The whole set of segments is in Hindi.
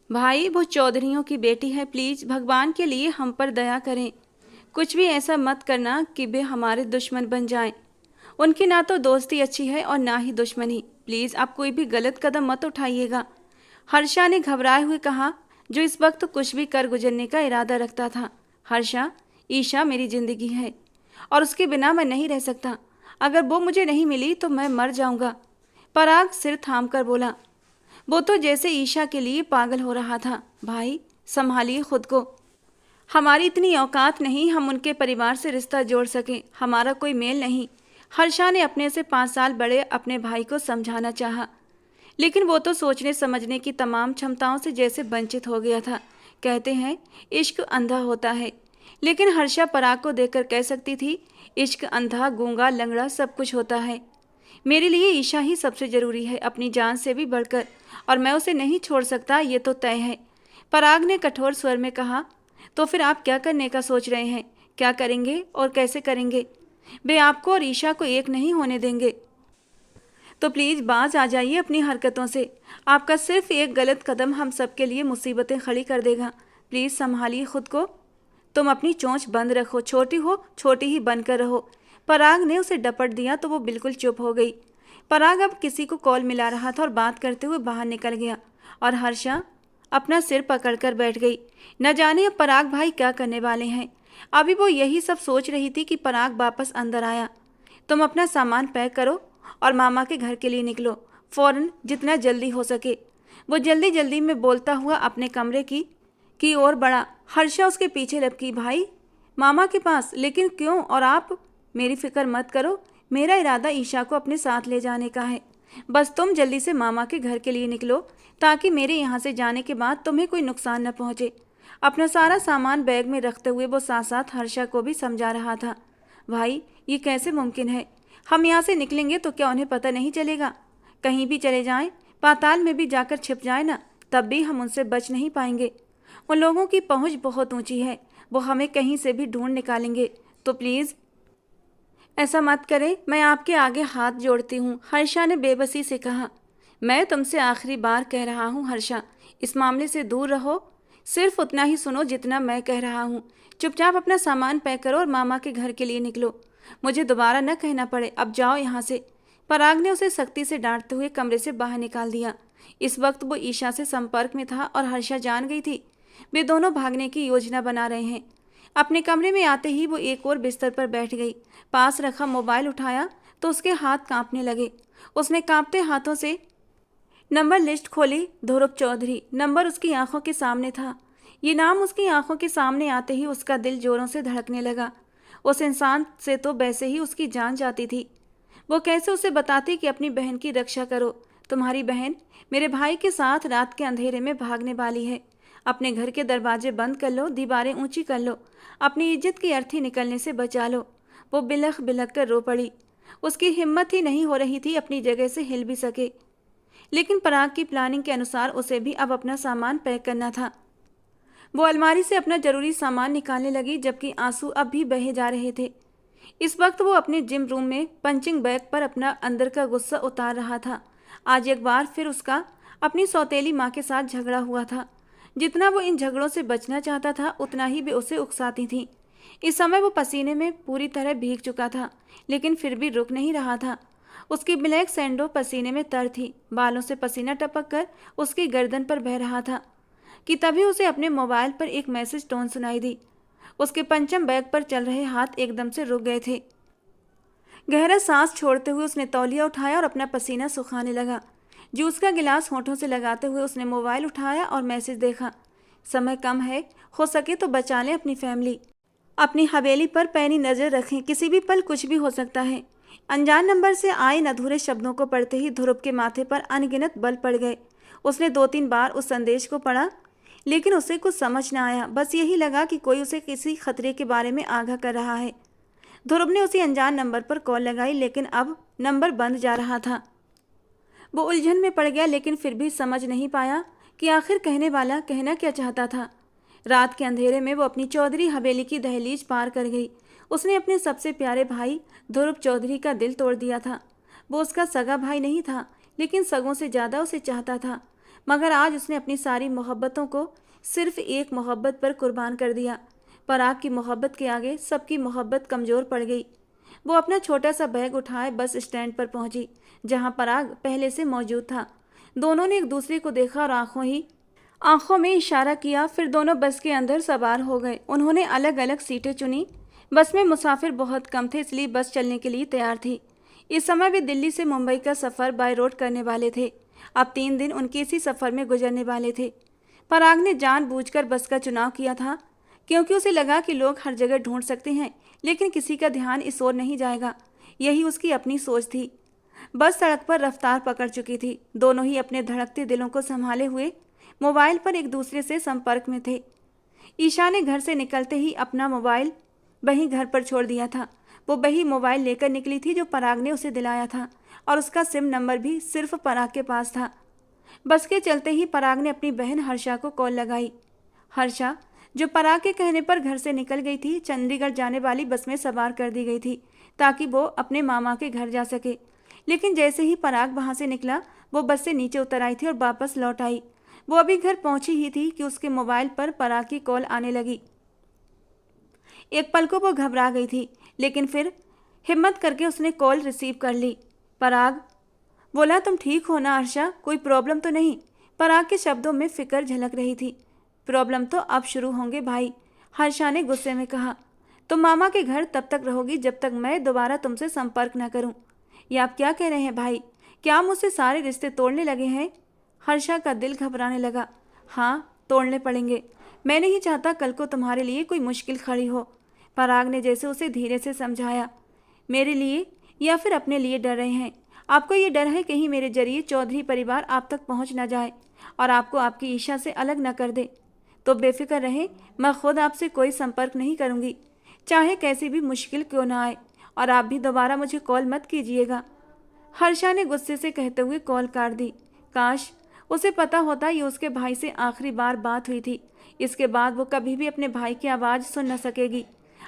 भाई वो चौधरियों की बेटी है, प्लीज भगवान के लिए हम पर दया करें। कुछ भी ऐसा मत करना कि वे हमारे दुश्मन बन जाएं। उनकी ना तो दोस्ती अच्छी है और ना ही दुश्मनी। प्लीज आप कोई भी गलत कदम मत उठाइएगा। हर्षा ने घबराए हुए कहा, जो इस वक्त कुछ भी कर गुजरने का इरादा रखता था। हर्षा, ईशा मेरी जिंदगी है और उसके बिना मैं नहीं रह सकता। अगर वो मुझे नहीं मिली तो मैं मर जाऊंगा। पराग सिर थाम कर बोला। वो तो जैसे ईशा के लिए पागल हो रहा था। भाई संभालिए खुद को। हमारी इतनी औकात नहीं हम उनके परिवार से रिश्ता जोड़ सकें। हमारा कोई मेल नहीं। हर्षा ने अपने से 5 साल बड़े अपने भाई को समझाना चाहा, लेकिन वो तो सोचने समझने की तमाम क्षमताओं से जैसे वंचित हो गया था। कहते हैं इश्क अंधा होता है, लेकिन हर्षा पराग को देखकर कह सकती थी, इश्क अंधा गूंगा लंगड़ा सब कुछ होता है। मेरे लिए ईशा ही सबसे जरूरी है, अपनी जान से भी बढ़कर, और मैं उसे नहीं छोड़ सकता, ये तो तय है। पराग ने कठोर स्वर में कहा। तो फिर आप क्या करने का सोच रहे हैं? क्या करेंगे और कैसे करेंगे? वे आपको और ईशा को एक नहीं होने देंगे। तो प्लीज बाज आ जाइए अपनी हरकतों से। आपका सिर्फ एक गलत कदम हम सबके लिए मुसीबतें खड़ी कर देगा। प्लीज संभालिए खुद को। तुम अपनी चोंच बंद रखो, छोटी हो छोटी ही बनकर रहो। पराग ने उसे डपट दिया तो वो बिल्कुल चुप हो गई। पराग अब किसी को कॉल मिला रहा था और बात करते हुए बाहर निकल गया, और हर्षा अपना सिर पकड़कर बैठ गई। न जाने अब पराग भाई क्या करने वाले हैं। अभी वो यही सब सोच रही थी कि पराग वापस अंदर आया। तुम अपना सामान पैक करो और मामा के घर के लिए निकलो, फौरन, जितना जल्दी हो सके। वो जल्दी जल्दी में बोलता हुआ अपने कमरे की ओर बढ़ा। हर्षा उसके पीछे लपकी। भाई, मामा के पास? लेकिन क्यों? और आप? मेरी फिक्र मत करो, मेरा इरादा ईशा को अपने साथ ले जाने का है। बस तुम जल्दी से मामा के घर के लिए निकलो, ताकि मेरे यहाँ से जाने के बाद तुम्हें कोई नुकसान न पहुँचे। अपना सारा सामान बैग में रखते हुए वो साथ साथ हर्षा को भी समझा रहा था। भाई, ये कैसे मुमकिन है? हम यहाँ से निकलेंगे तो क्या उन्हें पता नहीं चलेगा? कहीं भी चले जाएं, पाताल में भी जाकर छिप जाए ना, तब भी हम उनसे बच नहीं पाएंगे। उन लोगों की पहुँच बहुत ऊंची है, वो हमें कहीं से भी ढूंढ निकालेंगे। तो प्लीज़ ऐसा मत करें, मैं आपके आगे हाथ जोड़ती हूँ, हर्षा ने बेबसी से कहा। मैं तुमसे आखिरी बार कह रहा हूँ हर्षा, इस मामले से दूर रहो। सिर्फ उतना ही सुनो जितना मैं कह रहा हूँ। चुपचाप अपना सामान पैक करो और मामा के घर के लिए निकलो। मुझे दोबारा न कहना पड़े, अब जाओ यहाँ से। पराग ने उसे सख्ती से डांटते हुए कमरे से बाहर निकाल दिया। इस वक्त वो ईशा से संपर्क में था और हर्षा जान गई थी वे दोनों भागने की योजना बना रहे हैं। अपने कमरे में आते ही वो एक और बिस्तर पर बैठ गई। पास रखा मोबाइल उठाया तो उसके हाथ कांपने लगे। उसने कांपते हाथों से नंबर लिस्ट खोली। ध्रुव चौधरी नंबर उसकी आंखों के सामने था। ये नाम उसकी आंखों के सामने आते ही उसका दिल जोरों से धड़कने लगा। उस इंसान से तो वैसे ही उसकी जान जाती थी। वो कैसे उसे बताती कि अपनी बहन की रक्षा करो। तुम्हारी बहन मेरे भाई के साथ रात के अंधेरे में भागने वाली है। अपने घर के दरवाजे बंद कर लो, दीवारें ऊंची कर लो, अपनी इज्जत की अर्थी निकलने से बचा लो। वो बिलख बिलख कर रो पड़ी। उसकी हिम्मत ही नहीं हो रही थी अपनी जगह से हिल भी सके। लेकिन पराग की प्लानिंग के अनुसार उसे भी अब अपना सामान पैक करना था। वो अलमारी से अपना जरूरी सामान निकालने लगी, जबकि आंसू अब भी बहे जा रहे थे। इस वक्त वो अपने जिम रूम में पंचिंग बैग पर अपना अंदर का गुस्सा उतार रहा था। आज एक बार फिर उसका अपनी सौतेली माँ के साथ झगड़ा हुआ था। जितना वो इन झगड़ों से बचना चाहता था, उतना ही वे उसे उकसाती थीं। इस समय वो पसीने में पूरी तरह भीग चुका था, लेकिन फिर भी रुक नहीं रहा था। उसकी ब्लैक सैंडो पसीने में तर थी। बालों से पसीना टपक कर उसकी गर्दन पर बह रहा था कि तभी उसे अपने मोबाइल पर एक मैसेज टोन सुनाई दी। उसके पंचम बैग पर चल रहे हाथ एकदम से रुक गए थे। गहरा सांस छोड़ते हुए उसने तौलिया उठाया और अपना पसीना सुखाने लगा। जूस का गिलास होठों से लगाते हुए उसने मोबाइल उठाया और मैसेज देखा। समय कम है, हो सके तो बचा लें अपनी फैमिली। अपनी हवेली पर पैनी नजर रखें, किसी भी पल कुछ भी हो सकता है। अनजान नंबर से आए अधूरे शब्दों को पढ़ते ही ध्रुव के माथे पर अनगिनत बल पड़ गए। उसने 2-3 बार उस संदेश को पढ़ा, लेकिन उसे कुछ समझ न आया। बस यही लगा कि कोई उसे किसी खतरे के बारे में आगाह कर रहा है। ध्रुव ने उसी अनजान नंबर पर कॉल लगाई, लेकिन अब नंबर बंद जा रहा था। वो उलझन में पड़ गया, लेकिन फिर भी समझ नहीं पाया कि आखिर कहने वाला कहना क्या चाहता था। रात के अंधेरे में वो अपनी चौधरी हवेली की दहलीज पार कर गई। उसने अपने सबसे प्यारे भाई ध्रुव चौधरी का दिल तोड़ दिया था। वो उसका सगा भाई नहीं था, लेकिन सगों से ज़्यादा उसे चाहता था। मगर आज उसने अपनी सारी मोहब्बतों को सिर्फ एक मोहब्बत पर कुर्बान कर दिया। पराग की मोहब्बत के आगे सबकी मोहब्बत कमज़ोर पड़ गई। वो अपना छोटा सा बैग उठाए बस स्टैंड पर पहुंची, जहां पराग पहले से मौजूद था। दोनों ने एक दूसरे को देखा और आंखों में इशारा किया। फिर दोनों बस के अंदर सवार हो गए। उन्होंने अलग अलग सीटें चुनी। बस में मुसाफिर बहुत कम थे, इसलिए बस चलने के लिए तैयार थी। इस समय वे दिल्ली से मुंबई का सफ़र बाय रोड करने वाले थे। अब 3 दिन उनके इसी सफ़र में गुजरने वाले थे। पराग ने जानबूझकर बस का चुनाव किया था, क्योंकि उसे लगा कि लोग हर जगह ढूंढ सकते हैं, लेकिन किसी का ध्यान इस ओर नहीं जाएगा। यही उसकी अपनी सोच थी। बस सड़क पर रफ्तार पकड़ चुकी थी। दोनों ही अपने धड़कते दिलों को संभाले हुए मोबाइल पर एक दूसरे से संपर्क में थे। ईशा ने घर से निकलते ही अपना मोबाइल वहीं घर पर छोड़ दिया था। वो वही मोबाइल लेकर निकली थी जो पराग ने उसे दिलाया था, और उसका सिम नंबर भी सिर्फ पराग के पास था। बस के चलते ही पराग ने अपनी बहन हर्षा को कॉल लगाई। हर्षा, जो पराग के कहने पर घर से निकल गई थी, चंडीगढ़ जाने वाली बस में सवार कर दी गई थी ताकि वो अपने मामा के घर जा सके। लेकिन जैसे ही पराग वहां से निकला, वो बस से नीचे उतर आई थी और वापस लौट आई। वो अभी घर पहुंची ही थी कि उसके मोबाइल पर पराग की कॉल आने लगी। एक पल को वो घबरा गई थी, लेकिन फिर हिम्मत करके उसने कॉल रिसीव कर ली। पराग बोला, तुम ठीक हो ना हर्षा? कोई प्रॉब्लम तो नहीं? पराग के शब्दों में फिक्र झलक रही थी। प्रॉब्लम तो अब शुरू होंगे भाई, हर्षा ने गुस्से में कहा। तुम मामा के घर तब तक रहोगी जब तक मैं दोबारा तुमसे संपर्क न करूं। ये आप क्या कह रहे हैं भाई? क्या मुझसे सारे रिश्ते तोड़ने लगे हैं? हर्षा का दिल घबराने लगा। हाँ, तोड़ने पड़ेंगे। मैं नहीं चाहता कल को तुम्हारे लिए कोई मुश्किल खड़ी हो। पराग ने जैसे उसे धीरे से समझाया। मेरे लिए या फिर अपने लिए डर रहे हैं? आपको ये डर है कहीं मेरे जरिए चौधरी परिवार आप तक पहुंच न जाए और आपको आपकी ईशा से अलग न कर दे। तो बेफिक्र रहे, मैं खुद आपसे कोई संपर्क नहीं करूंगी, चाहे कैसी भी मुश्किल क्यों ना आए। और आप भी दोबारा मुझे कॉल मत कीजिएगा। हर्षा ने गुस्से से कहते हुए कॉल काट दी। काश उसे पता होता ये उसके भाई से आखिरी बार बात हुई थी। इसके बाद वो कभी भी अपने भाई की आवाज़ सुन न सकेगी।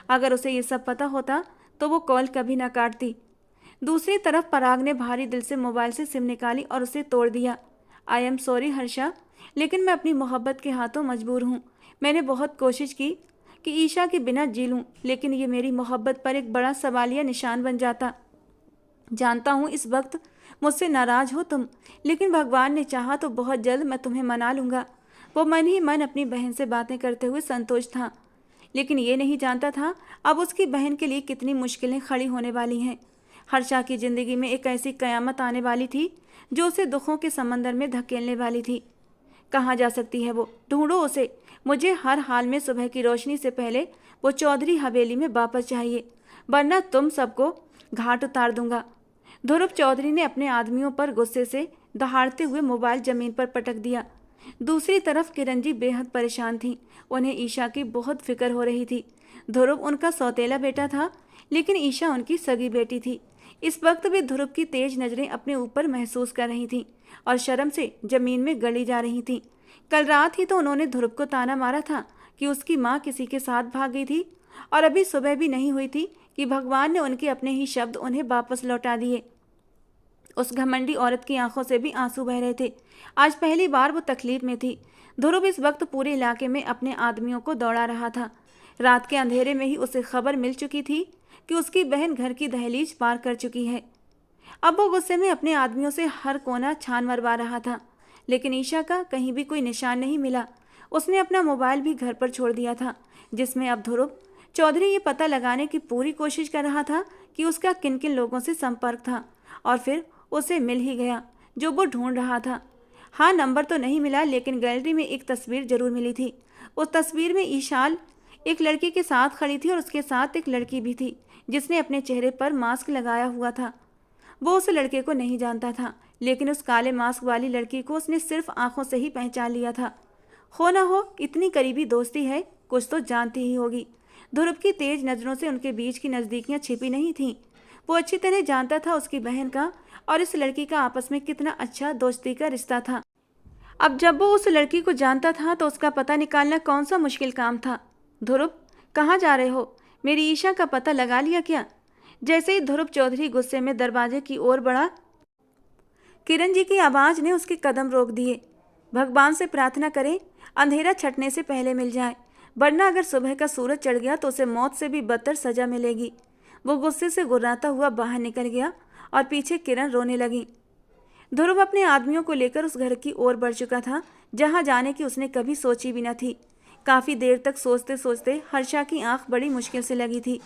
अगर उसे ये सब पता होता तो वो कॉल कभी ना काटती। दूसरी तरफ पराग ने भारी दिल से मोबाइल से सिम निकाली और उसे तोड़ दिया। आई एम सॉरी हर्षा, लेकिन मैं अपनी मोहब्बत के हाथों मजबूर हूँ। मैंने बहुत कोशिश की कि ईशा के बिना जी लूँ, लेकिन ये मेरी मोहब्बत पर एक बड़ा सवालिया निशान बन जाता। जानता हूँ इस वक्त मुझसे नाराज़ हो तुम, लेकिन भगवान ने चाहा तो बहुत जल्द मैं तुम्हें मना लूँगा। वो मन ही मन अपनी बहन से बातें करते हुए संतोष था, लेकिन ये नहीं जानता था अब उसकी बहन के लिए कितनी मुश्किलें खड़ी होने वाली हैं। हर्षा की ज़िंदगी में एक ऐसी कयामत आने वाली थी जो उसे दुखों के समंदर में धकेलने वाली थी। कहाँ जा सकती है वो? ढूंढो उसे। मुझे हर हाल में सुबह की रोशनी से पहले वो चौधरी हवेली में वापस चाहिए, वरना तुम सबको घाट उतार दूंगा। ध्रुव चौधरी ने अपने आदमियों पर गुस्से से दहाड़ते हुए मोबाइल जमीन पर पटक दिया। दूसरी तरफ किरण जी बेहद परेशान थी। उन्हें ईशा की बहुत फिक्र हो रही थी। ध्रुव उनका सौतेला बेटा था, लेकिन ईशा उनकी सगी बेटी थी। इस वक्त वे ध्रुव की तेज नज़रें अपने ऊपर महसूस कर रही थीं और शर्म से जमीन में गड़ी जा रही थीं। कल रात ही तो उन्होंने ध्रुव को ताना मारा था कि उसकी माँ किसी के साथ भाग गई थी, और अभी सुबह भी नहीं हुई थी कि भगवान ने उनके अपने ही शब्द उन्हें वापस लौटा दिए। उस घमंडी औरत की आंखों से भी आंसू बह रहे थे। आज पहली बार वो तकलीफ में थी। ध्रुव इस वक्त पूरे इलाके में अपने आदमियों को दौड़ा रहा था। रात के अंधेरे में ही उसे खबर मिल चुकी थी कि उसकी बहन घर की दहलीज पार कर चुकी है। अब वो गुस्से में अपने आदमियों से हर कोना छान मरवा रहा था, लेकिन ईशा का कहीं भी कोई निशान नहीं मिला। उसने अपना मोबाइल भी घर पर छोड़ दिया था, जिसमें अब ध्रुव चौधरी ये पता लगाने की पूरी कोशिश कर रहा था कि उसका किन किन लोगों से संपर्क था, और फिर उसे मिल ही गया जो वो ढूंढ रहा था। हाँ, नंबर तो नहीं मिला, लेकिन गैलरी में एक तस्वीर जरूर मिली थी। उस तस्वीर में ईशाल एक लड़की के साथ खड़ी थी और उसके साथ एक लड़की भी थी जिसने अपने चेहरे पर मास्क लगाया हुआ था। वो उस लड़के को नहीं जानता था, लेकिन उस काले मास्क वाली लड़की को उसने सिर्फ आंखों से ही पहचान लिया था। हो ना हो इतनी करीबी दोस्ती है, कुछ तो जानती ही होगी। ध्रुव की तेज नज़रों से उनके बीच की नज़दीकियां छिपी नहीं थीं। वो अच्छी तरह जानता था उसकी बहन का और इस लड़की का आपस में कितना अच्छा दोस्ती का रिश्ता था। अब जब वो उस लड़की को जानता था तो उसका पता निकालना कौन सा मुश्किल काम था। ध्रुव, कहाँ जा रहे हो? मेरी ईशा का पता लगा लिया क्या? जैसे ही ध्रुव चौधरी गुस्से में दरवाजे की ओर बढ़ा, किरण जी की आवाज़ ने उसके कदम रोक दिए। भगवान से प्रार्थना करें अंधेरा छटने से पहले मिल जाए, वरना अगर सुबह का सूरज चढ़ गया तो उसे मौत से भी बदतर सजा मिलेगी। वो गुस्से से गुर्राता हुआ बाहर निकल गया और पीछे किरण रोने लगी। ध्रुव अपने आदमियों को लेकर उस घर की ओर बढ़ चुका था जहां जाने की उसने कभी सोची भी न थी। काफी देर तक सोचते सोचते हर्षा की आंख बड़ी मुश्किल से लगी थी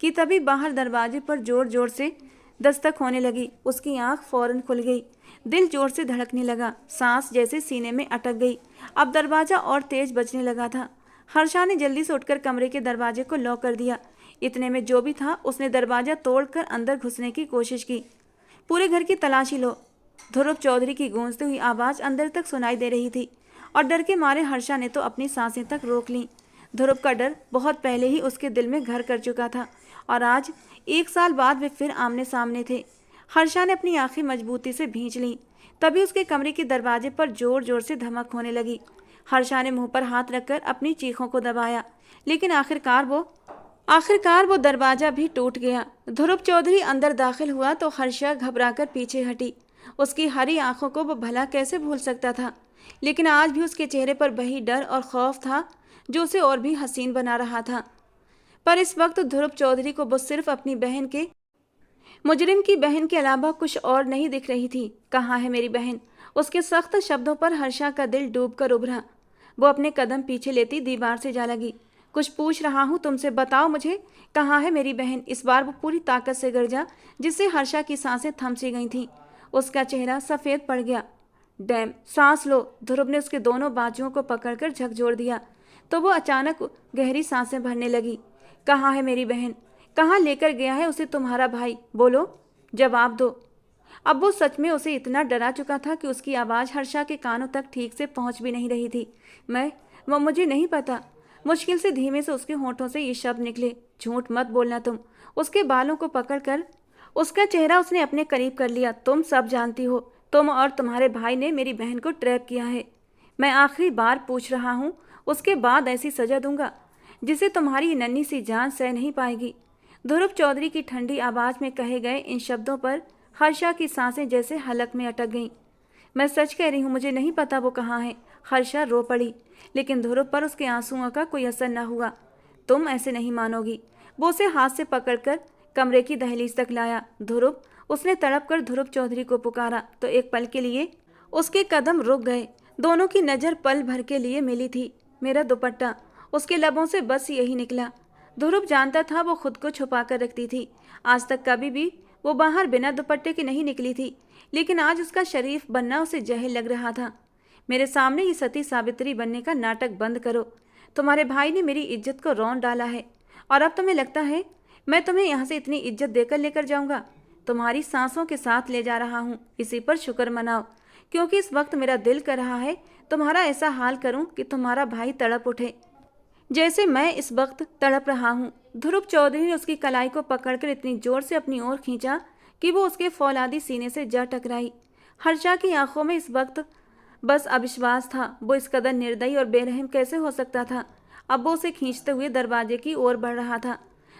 कि तभी बाहर दरवाजे पर जोर जोर से दस्तक होने लगी। उसकी आंख फौरन खुल गई, दिल जोर से धड़कने लगा, सांस जैसे सीने में अटक गई। अब दरवाजा और तेज बजने लगा था। हर्षा ने जल्दी से उठकर कमरे के दरवाजे को लॉक कर दिया। इतने में जो भी था उसने दरवाजा तोड़कर अंदर घुसने की कोशिश की। पूरे घर की तलाशी लो, ध्रुव चौधरी की गूंजती हुई आवाज़ अंदर तक सुनाई दे रही थी और डर के मारे हर्षा ने तो अपनी सांसें तक रोक लीं। ध्रुव का डर बहुत पहले ही उसके दिल में घर कर चुका था और आज 1 साल बाद वे फिर आमने सामने थे। हर्षा ने अपनी आंखें मजबूती से भींच लीं। तभी उसके कमरे के दरवाजे पर जोर जोर से धमक होने लगी। हर्षा ने मुंह पर हाथ रखकर अपनी चीखों को दबाया, लेकिन आखिरकार वो दरवाजा भी टूट गया। ध्रुव चौधरी अंदर दाखिल हुआ तो हर्षा घबराकर पीछे हटी। उसकी हरी आंखों को वो भला कैसे भूल सकता था, लेकिन आज भी उसके चेहरे पर वही डर और खौफ था जो उसे और भी हसीन बना रहा था। पर इस वक्त ध्रुव चौधरी को वो सिर्फ अपनी मुजरिम की बहन के अलावा कुछ और नहीं दिख रही थी। कहाँ है मेरी बहन? उसके सख्त शब्दों पर हर्षा का दिल डूबकर उभरा। वो अपने कदम पीछे लेती दीवार से जा लगी। कुछ पूछ रहा हूँ तुमसे, बताओ मुझे, कहाँ है मेरी बहन? इस बार वो पूरी ताकत से गरजा, जिससे हर्षा की सांसें थम सी गई थीं। उसका चेहरा सफ़ेद पड़ गया। डैम, सांस लो। ध्रुव ने उसके दोनों बाजुओं को पकड़कर झकझोर दिया तो वो अचानक गहरी सांसें भरने लगी। कहाँ है मेरी बहन? कहाँ लेकर गया है उसे तुम्हारा भाई? बोलो, जवाब दो। अब वो सच में उसे इतना डरा चुका था कि उसकी आवाज़ हर्षा के कानों तक ठीक से पहुंच भी नहीं रही थी। मुझे नहीं पता। मुश्किल से धीमे से उसके होंठों से ये शब्द निकले। झूठ मत बोलना तुम। उसके बालों को पकड़कर उसका चेहरा उसने अपने करीब कर लिया। तुम सब जानती हो, तुम और तुम्हारे भाई ने मेरी बहन को ट्रैप किया है। मैं आखिरी बार पूछ रहा हूँ, उसके बाद ऐसी सजा दूंगा जिसे तुम्हारी नन्ही सी जान सह नहीं पाएगी। ध्रुव चौधरी की ठंडी आवाज़ में कहे गए इन शब्दों पर हर्षा की सांसें जैसे हलक में अटक गईं। मैं सच कह रही हूँ, मुझे नहीं पता वो कहाँ है। हर्षा रो पड़ी, लेकिन ध्रुव पर उसके आंसुओं का कोई असर न हुआ। तुम ऐसे नहीं मानोगी। वो उसे हाथ से पकड़कर कमरे की दहलीज तक लाया। ध्रुव, उसने तड़प कर ध्रुव चौधरी को पुकारा तो एक पल के लिए उसके कदम रुक गए। दोनों की नज़र पल भर के लिए मिली थी। मेरा दुपट्टा, उसके लबों से बस यही निकला। ध्रुव जानता था वो खुद को छुपा कर रखती थी। आज तक कभी भी वो बाहर बिना दुपट्टे के नहीं निकली थी, लेकिन आज उसका शरीफ बनना उसे जहर लग रहा था। मेरे सामने ये सती सावित्री बनने का नाटक बंद करो। तुम्हारे भाई ने मेरी इज्जत को रौंद डाला है और अब तुम्हें लगता है मैं तुम्हें यहाँ से इतनी इज्जत देकर लेकर जाऊँगा? तुम्हारी सांसों के साथ ले जा रहा हूँ। इसी पर शुक्र मनाओ, क्योंकि इस वक्त मेरा दिल कर रहा है तुम्हारा ऐसा हाल करूँ कि तुम्हारा भाई तड़प उठे जैसे मैं इस वक्त तड़प रहा हूँ। ध्रुव चौधरी ने उसकी कलाई को पकड़कर इतनी जोर से अपनी ओर खींचा कि वो उसके फौलादी सीने से जा टकराई। हर्षा की आंखों में इस वक्त बस अविश्वास था। वो इस कदर निर्दयी और बेरहम कैसे हो सकता था? अब वो उसे खींचते हुए दरवाजे की ओर बढ़ रहा था।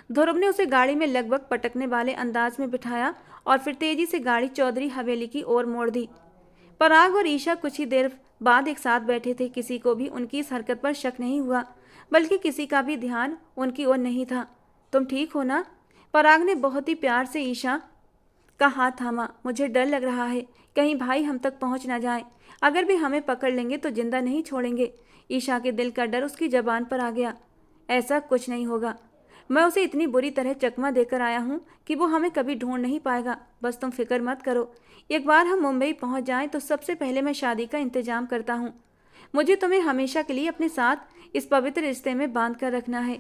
ध्रुव ने उसे गाड़ी में लगभग पटकने वाले अंदाज में बिठाया और फिर तेजी से गाड़ी चौधरी हवेली की ओर मोड़ दी। पराग और ईशा कुछ ही देर बाद एक साथ बैठे थे। किसी को भी उनकी इस हरकत पर शक नहीं हुआ, बल्कि किसी का भी ध्यान उनकी ओर नहीं था। तुम ठीक हो ना? पराग ने बहुत ही प्यार से ईशा का हाथ थामा। मुझे डर लग रहा है, कहीं भाई हम तक पहुंच ना जाए। अगर भी हमें पकड़ लेंगे तो जिंदा नहीं छोड़ेंगे। ईशा के दिल का डर उसकी जबान पर आ गया। ऐसा कुछ नहीं होगा। मैं उसे इतनी बुरी तरह चकमा देकर आया हूँ कि वो हमें कभी ढूंढ नहीं पाएगा। बस तुम फिक्र मत करो। एक बार हम मुंबई पहुँच जाएं तो सबसे पहले मैं शादी का इंतजाम करता हूँ। मुझे तुम्हें हमेशा के लिए अपने साथ इस पवित्र रिश्ते में बांध कर रखना है।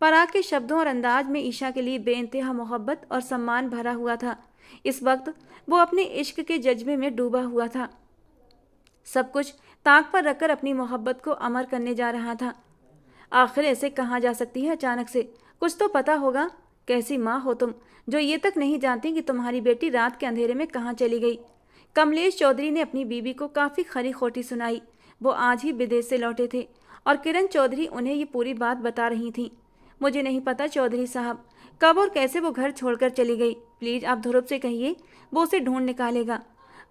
पराग के शब्दों और अंदाज में ईशा के लिए बेइंतहा मोहब्बत और सम्मान भरा हुआ था। इस वक्त वो अपने इश्क के जज्बे में डूबा हुआ था। सब कुछ ताक पर रखकर अपनी मोहब्बत को अमर करने जा रहा था। आखिर ऐसे कहाँ जा सकती है अचानक से? कुछ तो पता होगा। कैसी माँ हो तुम, जो ये तक नहीं जानती कि तुम्हारी बेटी रात के अंधेरे में कहाँ चली गई? कमलेश चौधरी ने अपनी बीवी को काफ़ी खरी खोटी सुनाई। वो आज ही विदेश से लौटे थे और किरण चौधरी उन्हें ये पूरी बात बता रही थी। मुझे नहीं पता चौधरी साहब, कब और कैसे वो घर छोड़कर चली गई। प्लीज़ आप ध्रुव से कहिए, वो उसे ढूंढ निकालेगा।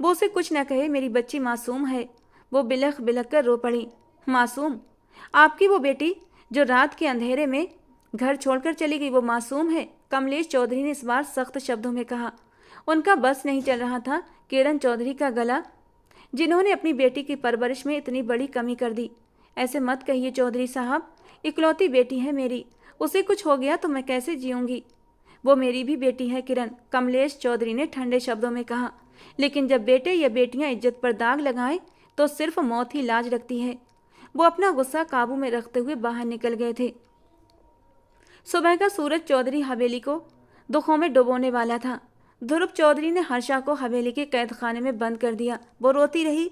वो उसे कुछ न कहे, मेरी बच्ची मासूम है। वो बिलख बिलख कर रो पड़ी। मासूम? आपकी वो बेटी जो रात के अंधेरे में घर छोड़कर चली गई, वो मासूम है? कमलेश चौधरी ने इस बार सख्त शब्दों में कहा। उनका बस नहीं चल रहा था किरण चौधरी का गला, जिन्होंने अपनी बेटी की परवरिश में इतनी बड़ी कमी कर दी। ऐसे मत कहिए चौधरी साहब, इकलौती बेटी है मेरी, उसे कुछ हो गया तो मैं कैसे जीऊंगी? वो मेरी भी बेटी है किरण, कमलेश चौधरी ने ठंडे शब्दों में कहा। लेकिन जब बेटे या बेटियां इज्जत पर दाग लगाएं तो सिर्फ मौत ही लाज रखती है। वो अपना गुस्सा काबू में रखते हुए बाहर निकल गए थे। सुबह का सूरज चौधरी हवेली को दुखों में डुबोने वाला था। ध्रुव चौधरी ने हर्षा को हवेली के कैद खाने में बंद कर दिया। वो रोती रही,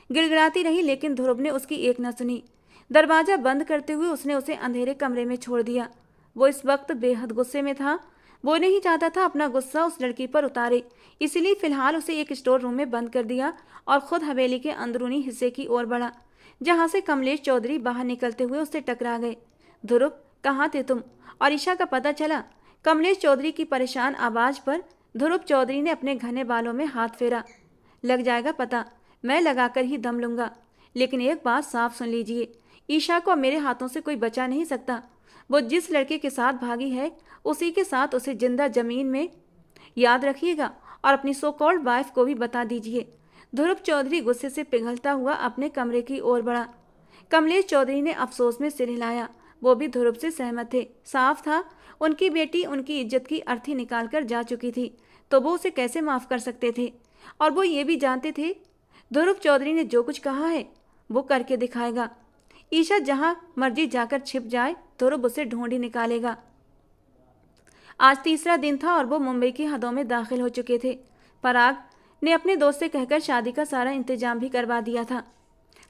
गिड़गिड़ाती रही, लेकिन ध्रुव ने उसकी एक न सुनी। दरवाजा बंद करते हुए उसने उसे अंधेरे कमरे में छोड़ दिया। वो इस वक्त बेहद गुस्से में था। वो नहीं चाहता था अपना गुस्सा उस लड़की पर उतारे, इसलिए फिलहाल उसे एक स्टोर रूम में बंद कर दिया और खुद हवेली के अंदरूनी हिस्से की ओर बढ़ा, जहां से कमलेश चौधरी बाहर निकलते हुए उससे टकरा गए। ध्रुव, कहाँ थे तुम? और ईशा का पता चला? कमलेश चौधरी की परेशान आवाज पर ध्रुव चौधरी ने अपने घने बालों में हाथ फेरा। लग जाएगा पता, मैं लगाकर ही दम लूंगा। लेकिन एक बात साफ सुन लीजिए, ईशा को मेरे हाथों से कोई बचा नहीं सकता। वो जिस लड़के के साथ भागी है उसी के साथ उसे जिंदा जमीन में याद रखिएगा, और अपनी सो कॉल्ड वाइफ को भी बता दीजिए। ध्रुव चौधरी गुस्से से पिघलता हुआ अपने कमरे की ओर बढ़ा। कमलेश चौधरी ने अफसोस में सिर हिलाया। वो भी ध्रुव से सहमत थे। साफ था उनकी बेटी उनकी इज्जत की अर्थी निकाल कर जा चुकी थी, तो वो उसे कैसे माफ कर सकते थे? और वो ये भी जानते थे ध्रुव चौधरी ने जो कुछ कहा है वो करके दिखाएगा। ईशा जहां मर्जी जाकर छिप जाए, ध्रुव उसे ढूंढ ही निकालेगा। आज तीसरा दिन था और वो मुंबई की हदों में दाखिल हो चुके थे। पराग ने अपने दोस्त से कहकर शादी का सारा इंतजाम भी करवा दिया था।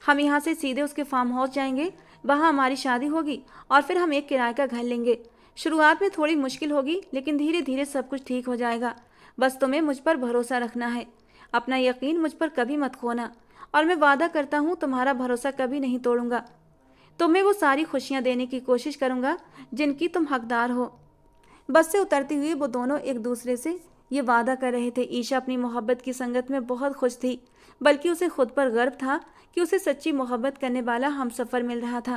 हम यहाँ से सीधे उसके फार्म हाउस जाएंगे, वहाँ हमारी शादी होगी और फिर हम एक किराए का घर लेंगे। शुरुआत में थोड़ी मुश्किल होगी, लेकिन धीरे धीरे सब कुछ ठीक हो जाएगा। बस तुम्हें मुझ पर भरोसा रखना है। अपना यकीन मुझ पर कभी मत खोना, और मैं वादा करता हूँ तुम्हारा भरोसा कभी नहीं तोड़ूंगा। तुम्हें वो सारी खुशियाँ देने की कोशिश करूँगा जिनकी तुम हकदार हो। बस से उतरती हुई वो दोनों एक दूसरे से ये वादा कर रहे थे। ईशा अपनी मोहब्बत की संगत में बहुत खुश थी, बल्कि उसे खुद पर गर्व था कि उसे सच्ची मोहब्बत करने वाला हमसफ़र मिल रहा था।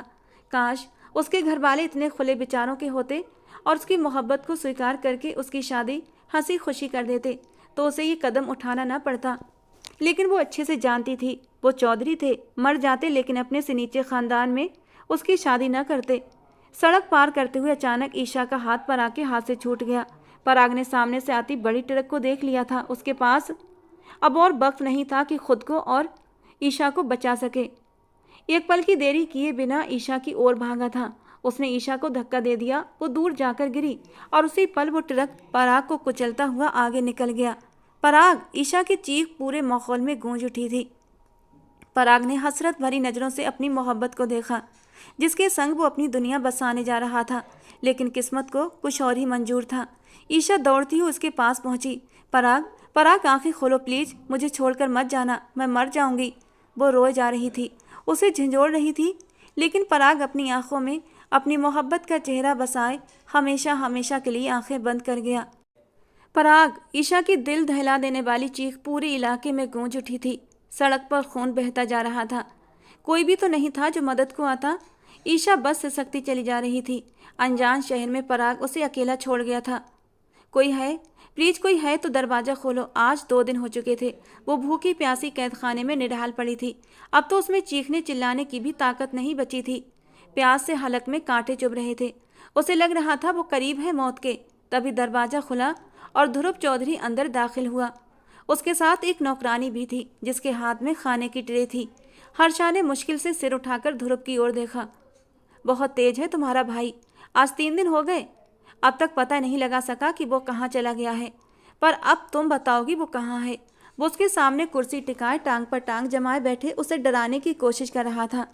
काश उसके घर वाले इतने खुले विचारों के होते और उसकी मोहब्बत को स्वीकार करके उसकी शादी हंसी खुशी कर देते, तो उसे ये कदम उठाना ना पड़ता। लेकिन वो अच्छे से जानती थी वो चौधरी थे, मर जाते लेकिन अपने से नीचे ख़ानदान में उसकी शादी न करते। सड़क पार करते हुए अचानक ईशा का हाथ पराग के हाथ से छूट गया। पराग ने सामने से आती बड़ी ट्रक को देख लिया था। उसके पास अब और वक्त नहीं था कि खुद को और ईशा को बचा सके। एक पल की देरी किए बिना ईशा की ओर भागा था। उसने ईशा को धक्का दे दिया। वो दूर जाकर गिरी और उसी पल वो ट्रक पराग को कुचलता हुआ आगे निकल गया। पराग! ईशा की चीख पूरे माहौल में गूंज उठी थी। पराग ने हसरत भरी नज़रों से अपनी मोहब्बत को देखा, जिसके संग वो अपनी दुनिया बसाने जा रहा था। लेकिन किस्मत को कुछ और ही मंजूर था। ईशा दौड़ती हुई उसके पास पहुंची। पराग, पराग, आंखें खोलो प्लीज, मुझे छोड़कर मत जाना, मैं मर जाऊंगी। वो रोए जा रही थी, उसे झंझोड़ रही थी, लेकिन पराग अपनी आंखों में अपनी मोहब्बत का चेहरा बसाए हमेशा हमेशा के लिए आंखें बंद कर गया। पराग! ईशा की दिल दहला देने वाली चीख पूरे इलाके में गूंज उठी थी। सड़क पर खून बहता जा रहा था। कोई भी तो नहीं था जो मदद को आता। ईशा बस से सकती चली जा रही थी। अनजान शहर में पराग उसे अकेला छोड़ गया था। कोई है? प्लीज कोई है तो दरवाज़ा खोलो। आज 2 दिन हो चुके थे। वो भूखी प्यासी कैद खाने में निढाल पड़ी थी। अब तो उसमें चीखने चिल्लाने की भी ताकत नहीं बची थी। प्यास से हलक में कांटे चुभ रहे थे। उसे लग रहा था वो करीब है मौत के। तभी दरवाज़ा खुला और ध्रुव चौधरी अंदर दाखिल हुआ। उसके साथ एक नौकरानी भी थी, जिसके हाथ में खाने की ट्रे थी। हर्षा ने मुश्किल से सिर उठाकर ध्रुव की ओर देखा। बहुत तेज है तुम्हारा भाई। आज 3 दिन हो गए, अब तक पता नहीं लगा सका कि वो कहाँ चला गया है। पर अब तुम बताओगी वो कहाँ है? वो उसके सामने कुर्सी टिकाए टांग पर टांग जमाए बैठे उसे डराने की कोशिश कर रहा था।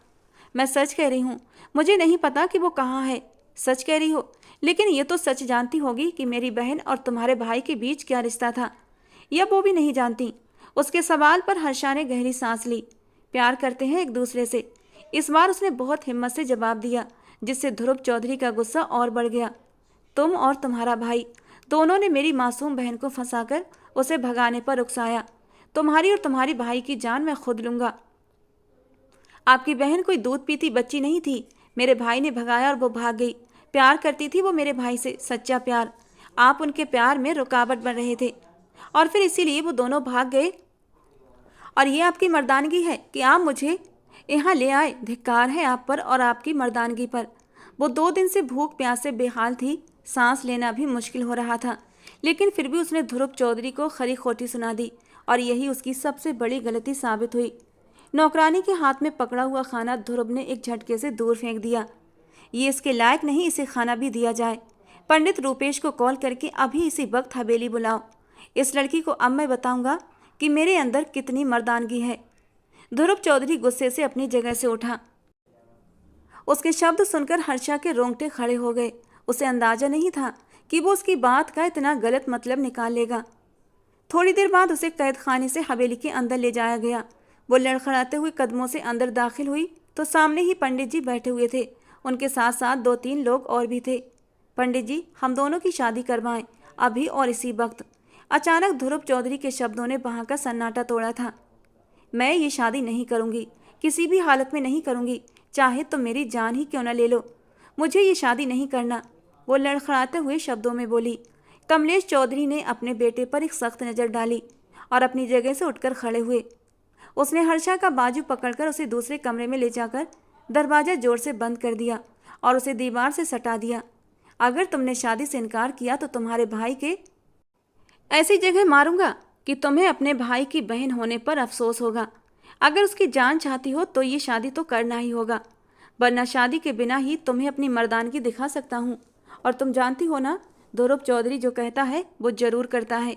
मैं सच कह रही हूँ, मुझे नहीं पता कि वो कहाँ है। सच कह रही हो? लेकिन ये तो सच जानती होगी कि मेरी बहन और तुम्हारे भाई के बीच क्या रिश्ता था, या वो भी नहीं जानती? उसके सवाल पर हर्षा ने गहरी सांस ली। प्यार करते हैं एक दूसरे से। इस बार उसने बहुत हिम्मत से जवाब दिया, जिससे ध्रुव चौधरी का गुस्सा और बढ़ गया। तुम और तुम्हारा भाई दोनों ने मेरी मासूम बहन को फंसाकर उसे भगाने पर उकसाया। तुम्हारी और तुम्हारी भाई की जान मैं खुद लूँगा। आपकी बहन कोई दूध पीती बच्ची नहीं थी। मेरे भाई ने भगाया और वो भाग गई। प्यार करती थी वो मेरे भाई से, सच्चा प्यार। आप उनके प्यार में रुकावट बन रहे थे और फिर इसीलिए वो दोनों भाग गए। और ये आपकी मर्दानगी है कि आप मुझे यहाँ ले आए। धिक्कार है आप पर और आपकी मर्दानगी पर। वो 2 दिन से भूख प्यास से बेहाल थी, सांस लेना भी मुश्किल हो रहा था, लेकिन फिर भी उसने ध्रुव चौधरी को खरी खोटी सुना दी और यही उसकी सबसे बड़ी गलती साबित हुई। नौकरानी के हाथ में पकड़ा हुआ खाना ध्रुव ने एक झटके से दूर फेंक दिया। ये इसके लायक नहीं, इसे खाना भी दिया जाए। पंडित रूपेश को कॉल करके अभी इसी वक्त हवेली बुलाओ। इस लड़की को अब मैं बताऊंगा कि मेरे अंदर कितनी मर्दानगी है। ध्रुव चौधरी गुस्से से अपनी जगह से उठा। उसके शब्द सुनकर हर्षा के रोंगटे खड़े हो गए। उसे अंदाजा नहीं था कि वो उसकी बात का इतना गलत मतलब निकाल लेगा। थोड़ी देर बाद उसे कैद खाने से हवेली के अंदर ले जाया गया। वो लड़खड़ाते हुए कदमों से अंदर दाखिल हुई तो सामने ही पंडित जी बैठे हुए थे। उनके साथ साथ 2-3 लोग और भी थे। पंडित जी, हम दोनों की शादी करवाएं, अभी और इसी वक्त। अचानक ध्रुव चौधरी के शब्दों ने वहां का सन्नाटा तोड़ा था। मैं ये शादी नहीं करूंगी, किसी भी हालत में नहीं करूंगी, चाहे तो मेरी जान ही क्यों न ले लो। मुझे ये शादी नहीं करना, वो लड़खड़ाते हुए शब्दों में बोली। कमलेश चौधरी ने अपने बेटे पर एक सख्त नज़र डाली और अपनी जगह से उठकर खड़े हुए। उसने हर्षा का बाजू पकड़कर उसे दूसरे कमरे में ले जाकर दरवाज़ा जोर से बंद कर दिया और उसे दीवार से सटा दिया। अगर तुमने शादी से इनकार किया तो तुम्हारे भाई के ऐसी जगह मारूंगा कि तुम्हें अपने भाई की बहन होने पर अफसोस होगा। अगर उसकी जान चाहती हो तो ये शादी तो करना ही होगा, वरना शादी के बिना ही तुम्हें अपनी मर्दानगी दिखा सकता हूँ। और तुम जानती हो ना, ध्रुव चौधरी जो कहता है वो जरूर करता है।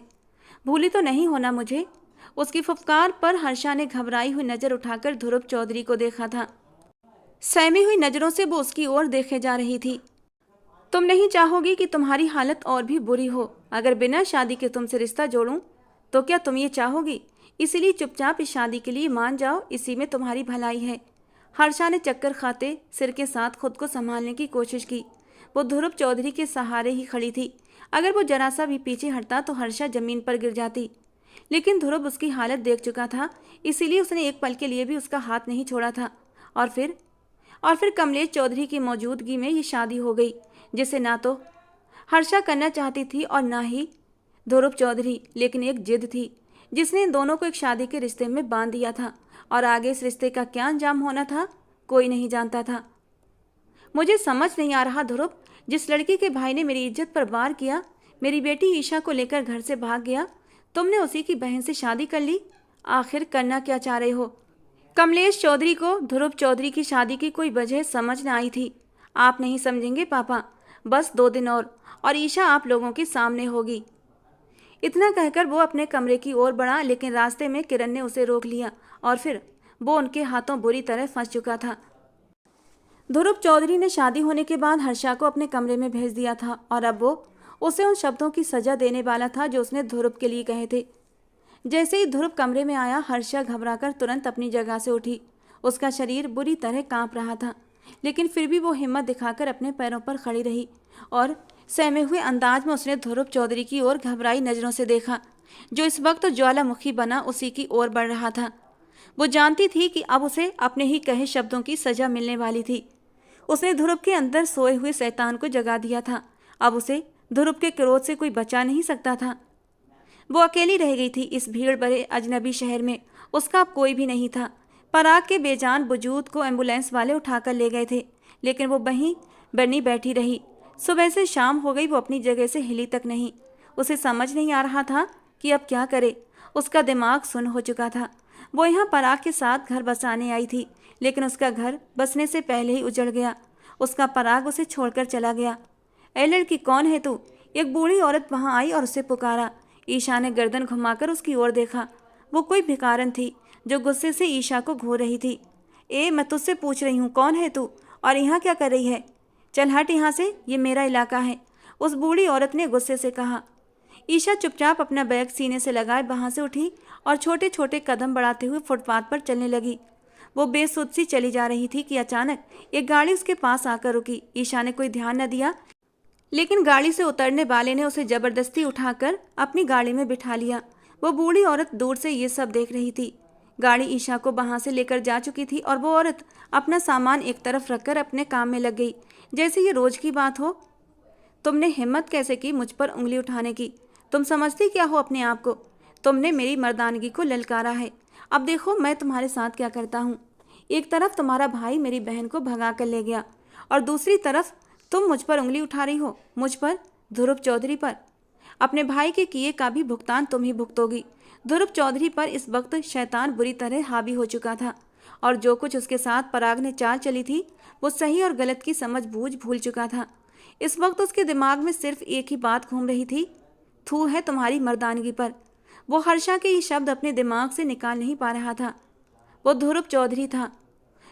भूली तो नहीं होना मुझे। उसकी फुफकार पर हर्षा ने घबराई हुई नज़र उठाकर ध्रुव चौधरी को देखा था। सहमी हुई नज़रों से वो उसकी ओर देखे जा रही थी। तुम नहीं चाहोगी कि तुम्हारी हालत और भी बुरी हो। अगर बिना शादी के तुमसे रिश्ता जोड़ूं तो क्या तुम ये चाहोगी? इसीलिए चुपचाप इस शादी के लिए मान जाओ, इसी में तुम्हारी भलाई है। हर्षा ने चक्कर खाते सिर के साथ खुद को संभालने की कोशिश की। वो ध्रुव चौधरी के सहारे ही खड़ी थी। अगर वो जरा सा भी पीछे हटता तो हर्षा जमीन पर गिर जाती, लेकिन ध्रुव उसकी हालत देख चुका था, इसीलिए उसने एक पल के लिए भी उसका हाथ नहीं छोड़ा था। और फिर कमलेश चौधरी की मौजूदगी में ये शादी हो गई, जिसे ना तो हर्षा करना चाहती थी और ना ही ध्रुव चौधरी, लेकिन एक जिद थी जिसने इन दोनों को एक शादी के रिश्ते में बांध दिया था। और आगे इस रिश्ते का क्या अंजाम होना था कोई नहीं जानता था। मुझे समझ नहीं आ रहा ध्रुव, जिस लड़की के भाई ने मेरी इज्जत पर वार किया, मेरी बेटी ईशा को लेकर घर से भाग गया, तुमने उसी की बहन से शादी कर ली। आखिर करना क्या चाह रहे हो? कमलेश चौधरी को ध्रुव चौधरी की शादी की कोई वजह समझ न आई थी। आप नहीं समझेंगे पापा, बस 2 दिन और ईशा आप लोगों के सामने होगी। इतना कहकर वो अपने कमरे की ओर बढ़ा, लेकिन रास्ते में किरण ने उसे रोक लिया और फिर वो उनके हाथों बुरी तरह फंस चुका था। ध्रुव चौधरी ने शादी होने के बाद हर्षा को अपने कमरे में भेज दिया था और अब वो उसे उन शब्दों की सजा देने वाला था जो उसने ध्रुव के लिए कहे थे। जैसे ही ध्रुव कमरे में आया, हर्षा घबराकर तुरंत अपनी जगह से उठी। उसका शरीर बुरी तरह कांप रहा था, लेकिन फिर भी वो हिम्मत दिखाकर अपने पैरों पर खड़ी रही और सहमे हुए अंदाज में उसने ध्रुव चौधरी की ओर घबराई नज़रों से देखा, जो इस वक्त ज्वालामुखी बना उसी की ओर बढ़ रहा था। वो जानती थी कि अब उसे अपने ही कहे शब्दों की सजा मिलने वाली थी। उसने ध्रुव के अंदर सोए हुए शैतान को जगा दिया था। अब उसे ध्रुव के क्रोध से कोई बचा नहीं सकता था। वो अकेली रह गई थी इस भीड़ भरे अजनबी शहर में। उसका अब कोई भी नहीं था। पराग के बेजान वजूद को एम्बुलेंस वाले उठाकर ले गए थे, लेकिन वो वहीं बनी बैठी रही। सुबह से शाम हो गई, वो अपनी जगह से हिली तक नहीं। उसे समझ नहीं आ रहा था कि अब क्या करे। उसका दिमाग सुन्न हो चुका था। वो यहाँ पराग के साथ घर बसाने आई थी, लेकिन उसका घर बसने से पहले ही उजड़ गया। उसका पराग उसे छोड़कर चला गया। ए लड़की, कौन है तू? एक बूढ़ी औरत वहाँ आई और उसे पुकारा। ईशा ने गर्दन घुमाकर उसकी ओर देखा। वो कोई भिखारन थी जो गुस्से से ईशा को घूर रही थी। ए, मैं तुझसे पूछ रही हूँ, कौन है तू और यहाँ क्या कर रही है? चल हट यहाँ से, ये मेरा इलाका है, उस बूढ़ी औरत ने गुस्से से कहा। ईशा चुपचाप अपना बैग सीने से लगाए वहाँ से उठी और छोटे छोटे कदम बढ़ाते हुए फुटपाथ पर चलने लगी। वो बेसुध सी चली जा रही थी कि अचानक एक गाड़ी उसके पास आकर रुकी। ईशा ने कोई ध्यान न दिया, लेकिन गाड़ी से उतरने वाले ने उसे जबरदस्ती उठाकर अपनी गाड़ी में बिठा लिया। वो बूढ़ी औरत दूर से ये सब देख रही थी। गाड़ी ईशा को वहां से लेकर जा चुकी थी और वो औरत अपना सामान एक तरफ रखकर अपने काम में लग गई, जैसे ये रोज की बात हो। तुमने हिम्मत कैसे की मुझ पर उंगली उठाने की? तुम समझती क्या हो अपने आप को? तुमने मेरी मर्दानगी को ललकारा है। अब देखो मैं तुम्हारे साथ क्या करता हूँ। एक तरफ तुम्हारा भाई मेरी बहन को भगा कर ले गया और दूसरी तरफ तुम मुझ पर उंगली उठा रही हो। मुझ पर? ध्रुव चौधरी पर। अपने भाई के किए का भी भुगतान तुम ही भुगतोगी। ध्रुव चौधरी पर इस वक्त शैतान बुरी तरह हावी हो चुका था और जो कुछ उसके साथ पराग ने चाल चली थी वो सही और गलत की समझ बूझ भूल चुका था। इस वक्त उसके दिमाग में सिर्फ एक ही बात घूम रही थी, थू है तुम्हारी मर्दानगी पर। वो हर्षा के ये शब्द अपने दिमाग से निकाल नहीं पा रहा था। वो ध्रुव चौधरी था,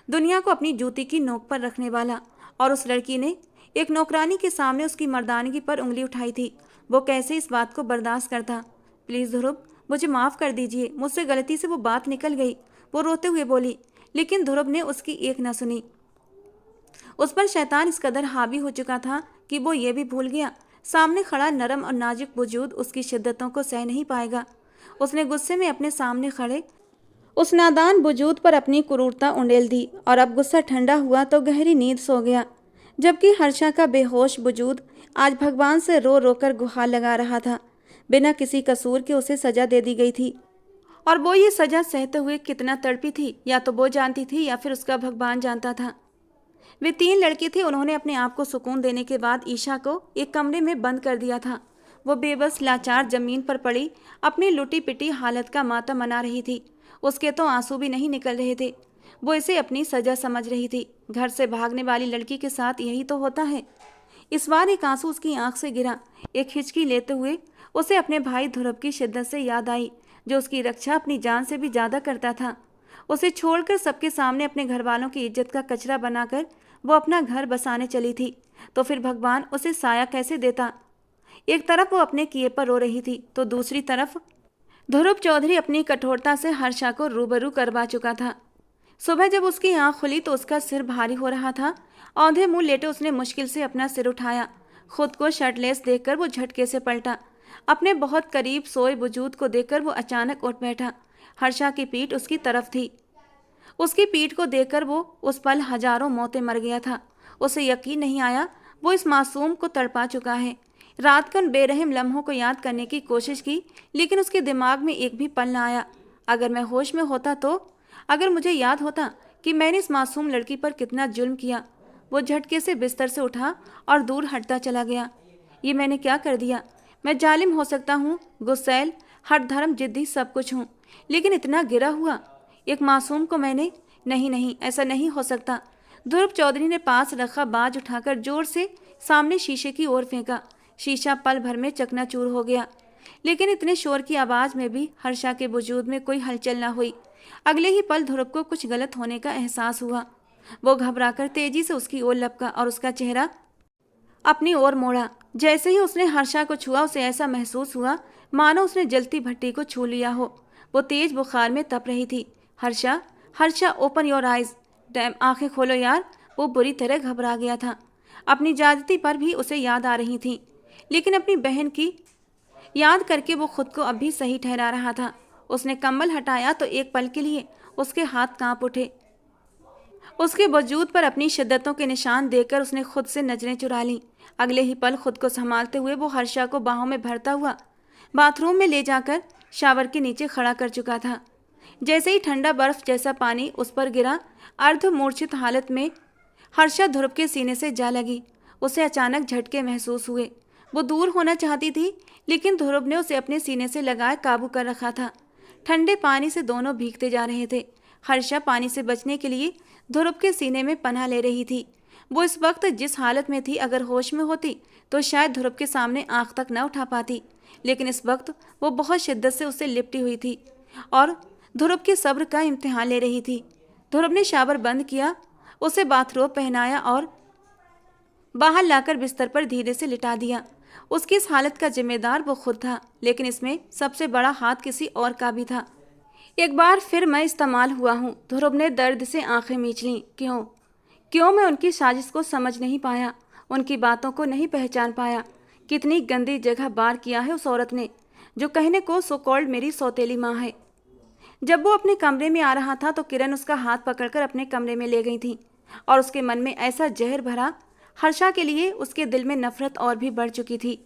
दुनिया को अपनी जूती की नोक पर रखने वाला, और उस लड़की ने एक नौकरानी के सामने उसकी मर्दानगी पर उंगली उठाई थी। वो कैसे इस बात को बर्दाश्त करता? प्लीज़ ध्रुव, मुझे माफ़ कर दीजिए, मुझसे गलती से वो बात निकल गई, वो रोते हुए बोली। लेकिन ध्रुव ने उसकी एक न सुनी। उस पर शैतान इस कदर हावी हो चुका था कि वो ये भी भूल गया सामने खड़ा नरम और नाजुक वजूद उसकी शिद्दतों को सह नहीं पाएगा। उसने गुस्से में अपने सामने खड़े उस नादान वजूद पर अपनी क्रूरता उंडेल दी और अब गुस्सा ठंडा हुआ तो गहरी नींद सो गया, जबकि हर्षा का बेहोश वजूद आज भगवान से रो रो कर गुहार लगा रहा था। बिना किसी कसूर के उसे सजा दे दी गई थी और वो ये सजा सहते हुए कितना तड़पी थी, या तो वो जानती थी या फिर उसका भगवान जानता था। वे 3 लड़के थे, उन्होंने अपने आप को सुकून देने के बाद ईशा को एक कमरे में बंद कर दिया था। वो बेबस लाचार जमीन पर पड़ी अपनी लुटी पिटी हालत का मातम मना रही थी। उसके तो आंसू भी नहीं निकल रहे थे। वो इसे अपनी सजा समझ रही थी। घर से भागने वाली लड़की के साथ यही तो होता है। इस बार एक आंसू उसकी आंख से गिरा। एक हिचकी लेते हुए उसे अपने भाई ध्रुव की शिद्दत से याद आई, जो उसकी रक्षा अपनी जान से भी ज़्यादा करता था। उसे छोड़कर सबके सामने अपने घर वालों की इज्जत का कचरा बनाकर वो अपना घर बसाने चली थी, तो फिर भगवान उसे साया कैसे देता? एक तरफ वो अपने किए पर रो रही थी तो दूसरी तरफ ध्रुव चौधरी अपनी कठोरता से हर्षा को रूबरू करवा चुका था। सुबह जब उसकी आंख खुली तो उसका सिर भारी हो रहा था। औंधे मुंह लेटे उसने मुश्किल से अपना सिर उठाया। खुद को शर्टलेस देखकर वो झटके से पलटा। अपने बहुत करीब सोए वजूद को देखकर वो अचानक उठ बैठा। हर्षा की पीठ उसकी तरफ थी। उसकी पीठ को देखकर वो उस पल हजारों मौतें मर गया था। उसे यकीन नहीं आया वो इस मासूम को तड़पा चुका है। रात के उन बेरहम लम्हों को याद करने की कोशिश की, लेकिन उसके दिमाग में एक भी पल न आया। अगर मैं होश में होता तो, अगर मुझे याद होता कि मैंने इस मासूम लड़की पर कितना जुल्म किया। वो झटके से बिस्तर से उठा और दूर हटता चला गया। ये मैंने क्या कर दिया? मैं जालिम हो सकता हूँ, गुस्सैल, हठधर्म, जिद्दी, सब कुछ हूँ, लेकिन इतना गिरा हुआ एक मासूम को मैंने? नहीं नहीं, ऐसा नहीं हो सकता। ध्रुव चौधरी ने पास रखा बाज उठाकर जोर से सामने शीशे की ओर फेंका। शीशा पल भर में चकनाचूर हो गया, लेकिन इतने शोर की आवाज में भी हर्षा के वजूद में कोई हलचल न हुई। अगले ही पल ध्रुव को कुछ गलत होने का एहसास हुआ। वो घबराकर तेजी से उसकी ओर लपका और उसका चेहरा अपनी ओर मोड़ा। जैसे ही उसने हर्षा को छुआ उसे ऐसा महसूस हुआ मानो उसने जलती भट्टी को छू लिया हो। वो तेज बुखार में तप रही थी। Harsha, Harsha, open your eyes. Dam, आंखें खोलो यार। वो बुरी तरह घबरा गया था। अपनी ज्यादती पर भी उसे याद आ रही थी, लेकिन अपनी बहन की याद करके वो खुद को अभी सही ठहरा रहा था। उसने कंबल हटाया तो एक पल के लिए उसके हाथ कांप उठे। उसके वजूद पर अपनी शिद्दतों के निशान देखकर उसने खुद से नजरें चुरा लीं। अगले ही पल खुद को संभालते हुए वो हर्षा को बाहों में भरता हुआ बाथरूम में ले जाकर शावर के नीचे खड़ा कर चुका था। जैसे ही ठंडा बर्फ जैसा पानी उस पर गिरा, अर्धमूर्छित हालत में हर्षा ध्रुव के सीने से जा लगी। उसे अचानक झटके महसूस हुए। वो दूर होना चाहती थी, लेकिन ध्रुव ने उसे अपने सीने से लगाए काबू कर रखा था। ठंडे पानी से दोनों भीगते जा रहे थे। हर्षा पानी से बचने के लिए ध्रुव के सीने में पनाह ले रही थी। वो इस वक्त जिस हालत में थी, अगर होश में होती तो शायद ध्रुव के सामने आंख तक न उठा पाती, लेकिन इस वक्त वो बहुत शिद्दत से उससे लिपटी हुई थी और ध्रुव के सब्र का इम्तिहान ले रही थी। ध्रुव ने शावर बंद किया, उसे बाथरोब पहनाया और बाहर लाकर बिस्तर पर धीरे से लिटा दिया। उसकी इस हालत का जिम्मेदार वो खुद था, लेकिन इसमें सबसे बड़ा हाथ किसी और का भी था। एक बार फिर मैं इस्तेमाल हुआ हूँ। ध्रुव ने दर्द से आंखें मींच लीं। क्यों मैं उनकी साजिश को समझ नहीं पाया, उनकी बातों को नहीं पहचान पाया। कितनी गंदी जगह बार किया है उस औरत ने, जो कहने को सो कॉल्ड मेरी सौतेली माँ है। जब वो अपने कमरे में आ रहा था तो किरण उसका हाथ पकड़कर अपने कमरे में ले गई थी और उसके मन में ऐसा जहर भरा, हर्षा के लिए उसके दिल में नफरत और भी बढ़ चुकी थी।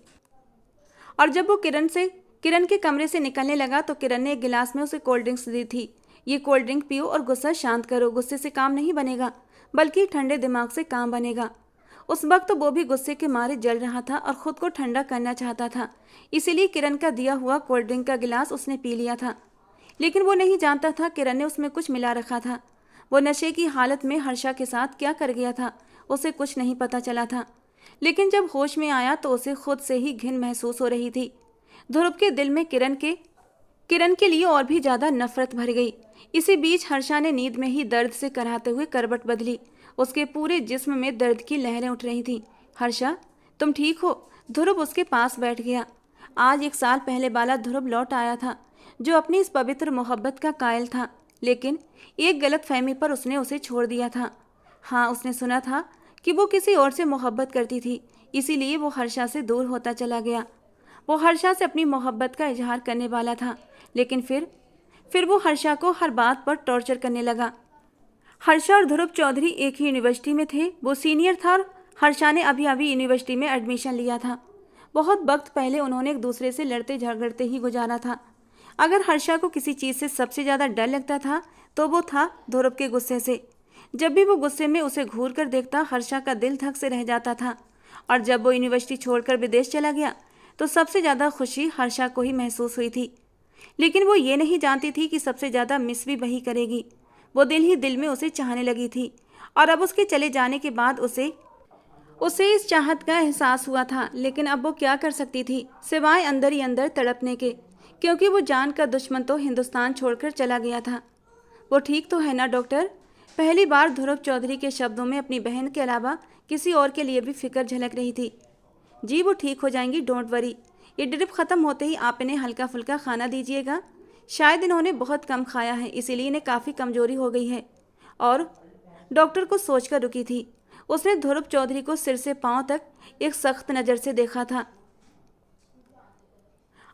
और जब वो किरण के कमरे से निकलने लगा तो किरण ने एक गिलास में उसे कोल्ड ड्रिंक्स दी थी। ये कोल्ड ड्रिंक पियो और गुस्सा शांत करो, गुस्से से काम नहीं बनेगा बल्कि ठंडे दिमाग से काम बनेगा। उस वक्त तो वो भी गुस्से के मारे जल रहा था और खुद को ठंडा करना चाहता था, इसीलिए किरण का दिया हुआ कोल्ड ड्रिंक का गिलास उसने पी लिया था। लेकिन वो नहीं जानता था किरण ने उसमें कुछ मिला रखा था। वो नशे की हालत में हर्षा के साथ क्या कर गया था उसे कुछ नहीं पता चला था। लेकिन जब होश में आया तो उसे खुद से ही घिन महसूस हो रही थी। ध्रुव के दिल में किरण के लिए और भी ज्यादा नफरत भर गई। इसी बीच हर्षा ने नींद में ही दर्द से कराहते हुए करवट बदली। उसके पूरे जिस्म में दर्द की लहरें उठ रही थीं। हर्षा, तुम ठीक हो? ध्रुव उसके पास बैठ गया। आज 1 साल पहले वाला ध्रुव लौट आया था, जो अपनी इस पवित्र मोहब्बत का कायल था। लेकिन एक गलत फहमी पर उसने उसे छोड़ दिया था। हाँ, उसने सुना था कि वो किसी और से मोहब्बत करती थी, इसीलिए वो हर्षा से दूर होता चला गया। वो हर्षा से अपनी मोहब्बत का इजहार करने वाला था, लेकिन फिर वो हर्षा को हर बात पर टॉर्चर करने लगा। हर्षा और ध्रुव चौधरी एक ही यूनिवर्सिटी में थे। वो सीनियर था और हर्षा ने अभी यूनिवर्सिटी में एडमिशन लिया था। बहुत वक्त पहले उन्होंने एक दूसरे से लड़ते झगड़ते ही गुजारा था। अगर हर्षा को किसी चीज़ से सबसे ज़्यादा डर लगता था तो वो था ध्रुव के गुस्से से। जब भी वो गुस्से में उसे घूर कर देखता, हर्षा का दिल धक से रह जाता था। और जब वो यूनिवर्सिटी छोड़कर विदेश चला गया तो सबसे ज़्यादा खुशी हर्षा को ही महसूस हुई थी। लेकिन वो ये नहीं जानती थी कि सबसे ज़्यादा मिस भी वही करेगी। वो दिल ही दिल में उसे चाहने लगी थी और अब उसके चले जाने के बाद उसे इस चाहत का एहसास हुआ था। लेकिन अब वो क्या कर सकती थी सिवाय अंदर ही अंदर तड़पने के, क्योंकि वो जान का दुश्मन तो हिंदुस्तान छोड़कर चला गया था। वो ठीक तो है ना डॉक्टर? पहली बार ध्रुव चौधरी के शब्दों में अपनी बहन के अलावा किसी और के लिए भी फिक्र झलक रही थी। जी, वो ठीक हो जाएंगी, डोंट वरी। ये ड्रिप ख़त्म होते ही आप इन्हें हल्का फुल्का खाना दीजिएगा। शायद इन्होंने बहुत कम खाया है, इसीलिए इन्हें काफ़ी कमजोरी हो गई है। और डॉक्टर को सोचकर रुकी थी। उसने ध्रुव चौधरी को सिर से पांव तक एक सख्त नज़र से देखा था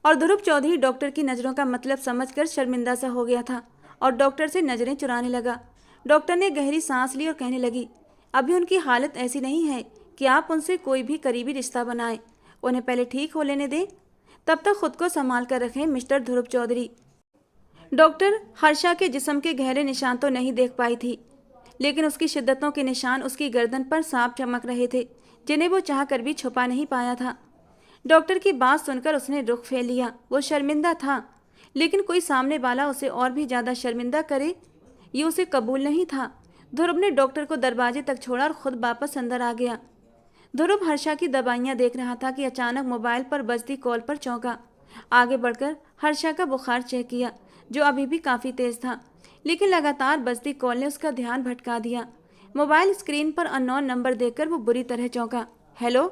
और ध्रुव चौधरी डॉक्टर की नज़रों का मतलब समझकर शर्मिंदा सा हो गया था और डॉक्टर से नज़रें चुराने लगा। डॉक्टर ने गहरी सांस ली और कहने लगी, अभी उनकी हालत ऐसी नहीं है कि आप उनसे कोई भी करीबी रिश्ता बनाएं। उन्हें पहले ठीक हो लेने दें, तब तक खुद को संभाल कर रखें मिस्टर ध्रुव चौधरी। डॉक्टर हर्षा के जिस्म के गहरे निशान तो नहीं देख पाई थी, लेकिन उसकी शिद्दतों के निशान उसकी गर्दन पर साफ चमक रहे थे, जिन्हें वो चाह कर भी छुपा नहीं पाया था। डॉक्टर की बात सुनकर उसने रुख फेर लिया। वो शर्मिंदा था, लेकिन कोई सामने वाला उसे और भी ज़्यादा शर्मिंदा करे ये उसे कबूल नहीं था। ध्रुव ने डॉक्टर को दरवाजे तक छोड़ा और खुद वापस अंदर आ गया। ध्रुव हर्षा की दवाइयाँ देख रहा था कि अचानक मोबाइल पर बजती कॉल पर चौंका। आगे बढ़कर हर्षा का बुखार चेक किया, जो अभी भी काफ़ी तेज़ था, लेकिन लगातार बजती कॉल ने उसका ध्यान भटका दिया। मोबाइल स्क्रीन पर अननोन नंबर देखकर वो बुरी तरह चौंका। हेलो।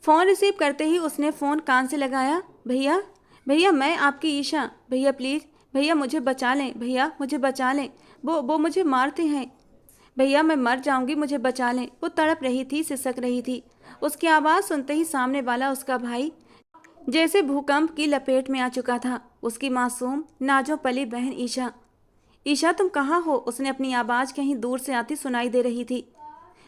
फ़ोन रिसीव करते ही उसने फ़ोन कान से लगाया। भैया, भैया, मैं आपकी ईशा। भैया प्लीज़, भैया मुझे बचा लें, भैया मुझे बचा लें, वो मुझे मारते हैं। भैया मैं मर जाऊंगी, मुझे बचा लें। वो तड़प रही थी, सिसक रही थी। उसकी आवाज़ सुनते ही सामने वाला उसका भाई जैसे भूकंप की लपेट में आ चुका था। उसकी मासूम नाजो पली बहन ईशा। ईशा तुम कहाँ हो? उसने अपनी आवाज़ कहीं दूर से आती सुनाई दे रही थी।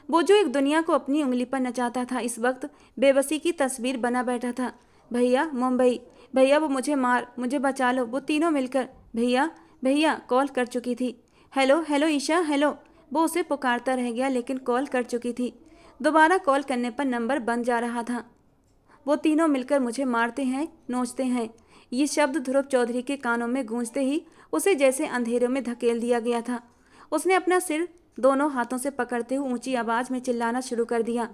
वो जो एक दुनिया को अपनी उंगली पर नचाता था, इस वक्त बेबसी की तस्वीर बना बैठा था। भैया मुंबई, भैया वो मुझे बचा लो। वो तीनों मिलकर भैया भैया कॉल कर चुकी थी। Hello hello Isha, hello. वो उसे पुकारता रह गया, लेकिन कॉल कर चुकी थी। दोबारा कॉल करने पर नंबर बंद जा रहा था। वो तीनों मिलकर मुझे मारते हैं, नोचते हैं। ये शब्द ध्रुव चौधरी के कानों में गूंजते ही उसे जैसे अंधेरों में धकेल दिया गया था। उसने अपना सिर दोनों हाथों से पकड़ते हुए ऊंची आवाज़ में चिल्लाना शुरू कर दिया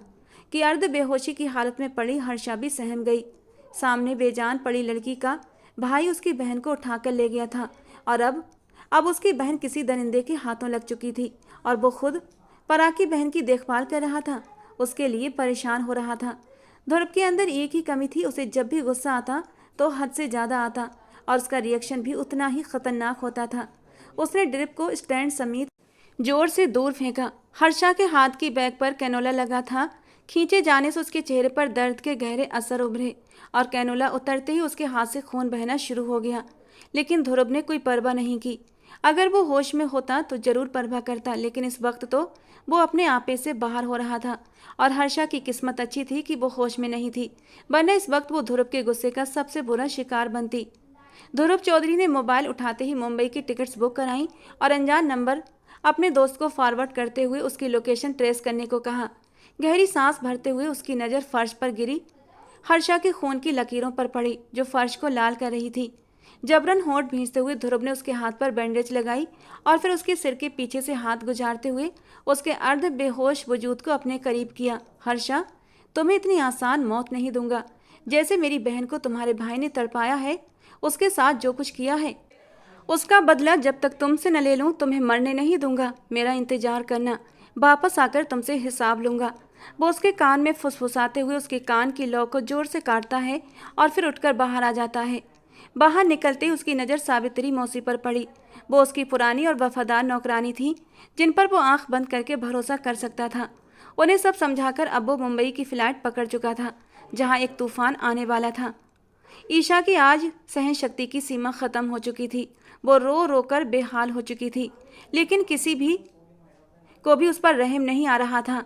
कि अर्ध बेहोशी की हालत में पड़ी हर्षा भी सहम गई। सामने बेजान पड़ी लड़की का भाई उसकी बहन को उठाकर ले गया था और अब उसकी बहन किसी दरिंदे के हाथों लग चुकी थी और वो खुद पराकी बहन की देखभाल कर रहा था। उसके लिए परेशान हो रहा था। ध्रुव के अंदर एक ही कमी थी, उसे जब भी गुस्सा आता तो हद से ज़्यादा आता और उसका रिएक्शन भी उतना ही खतरनाक होता था। उसने ड्रिप को स्टैंड समेत जोर से दूर फेंका। हर्षा के हाथ की बैग पर कैनोला लगा था। खींचे जाने से उसके चेहरे पर दर्द के गहरे असर उभरे और कैनोला उतरते ही उसके हाथ से खून बहना शुरू हो गया। लेकिन ध्रुव ने कोई परवाह नहीं की। अगर वो होश में होता तो जरूर परवाह करता, लेकिन इस वक्त तो वो अपने आपे से बाहर हो रहा था। और हर्षा की किस्मत अच्छी थी कि वो होश में नहीं थी, वरना इस वक्त वो ध्रुव के गुस्से का सबसे बुरा शिकार बनती। ध्रुव चौधरी ने मोबाइल उठाते ही मुंबई की टिकट्स बुक कराई और अनजान नंबर अपने दोस्त को फॉरवर्ड करते हुए उसकी लोकेशन ट्रेस करने को कहा। गहरी सांस भरते हुए उसकी नज़र फर्श पर गिरी। हर्षा के खून की लकीरों पर पड़ी जो फर्श को लाल कर रही थी। जबरन होंठ भींचते हुए ध्रुव ने उसके हाथ पर बैंडेज लगाई और फिर उसके सिर के पीछे से हाथ गुजारते हुए उसके अर्ध बेहोश वजूद को अपने करीब किया। हर्षा, तुम्हें इतनी आसान मौत नहीं दूंगा। जैसे मेरी बहन को तुम्हारे भाई ने तड़पाया है, उसके साथ जो कुछ किया है, उसका बदला जब तक तुमसे न ले लूं तुम्हें मरने नहीं दूंगा। मेरा इंतजार करना, वापस आकर तुमसे हिसाब लूंगा। वो उसके कान में फुसफुसाते हुए उसके कान की लौ को जोर से काटता है और फिर उठकर बाहर आ जाता है। बाहर निकलते ही उसकी नज़र सावित्री मौसी पर पड़ी। वो उसकी पुरानी और वफादार नौकरानी थी, जिन पर वो आंख बंद करके भरोसा कर सकता था। उन्हें सब समझाकर अब वो मुंबई की फ्लाइट पकड़ चुका था, जहाँ एक तूफान आने वाला था। ईशा की आज सहन शक्ति की सीमा खत्म हो चुकी थी। वो रो रो कर बेहाल हो चुकी थी, लेकिन किसी भी को भी उस पर रहम नहीं आ रहा था।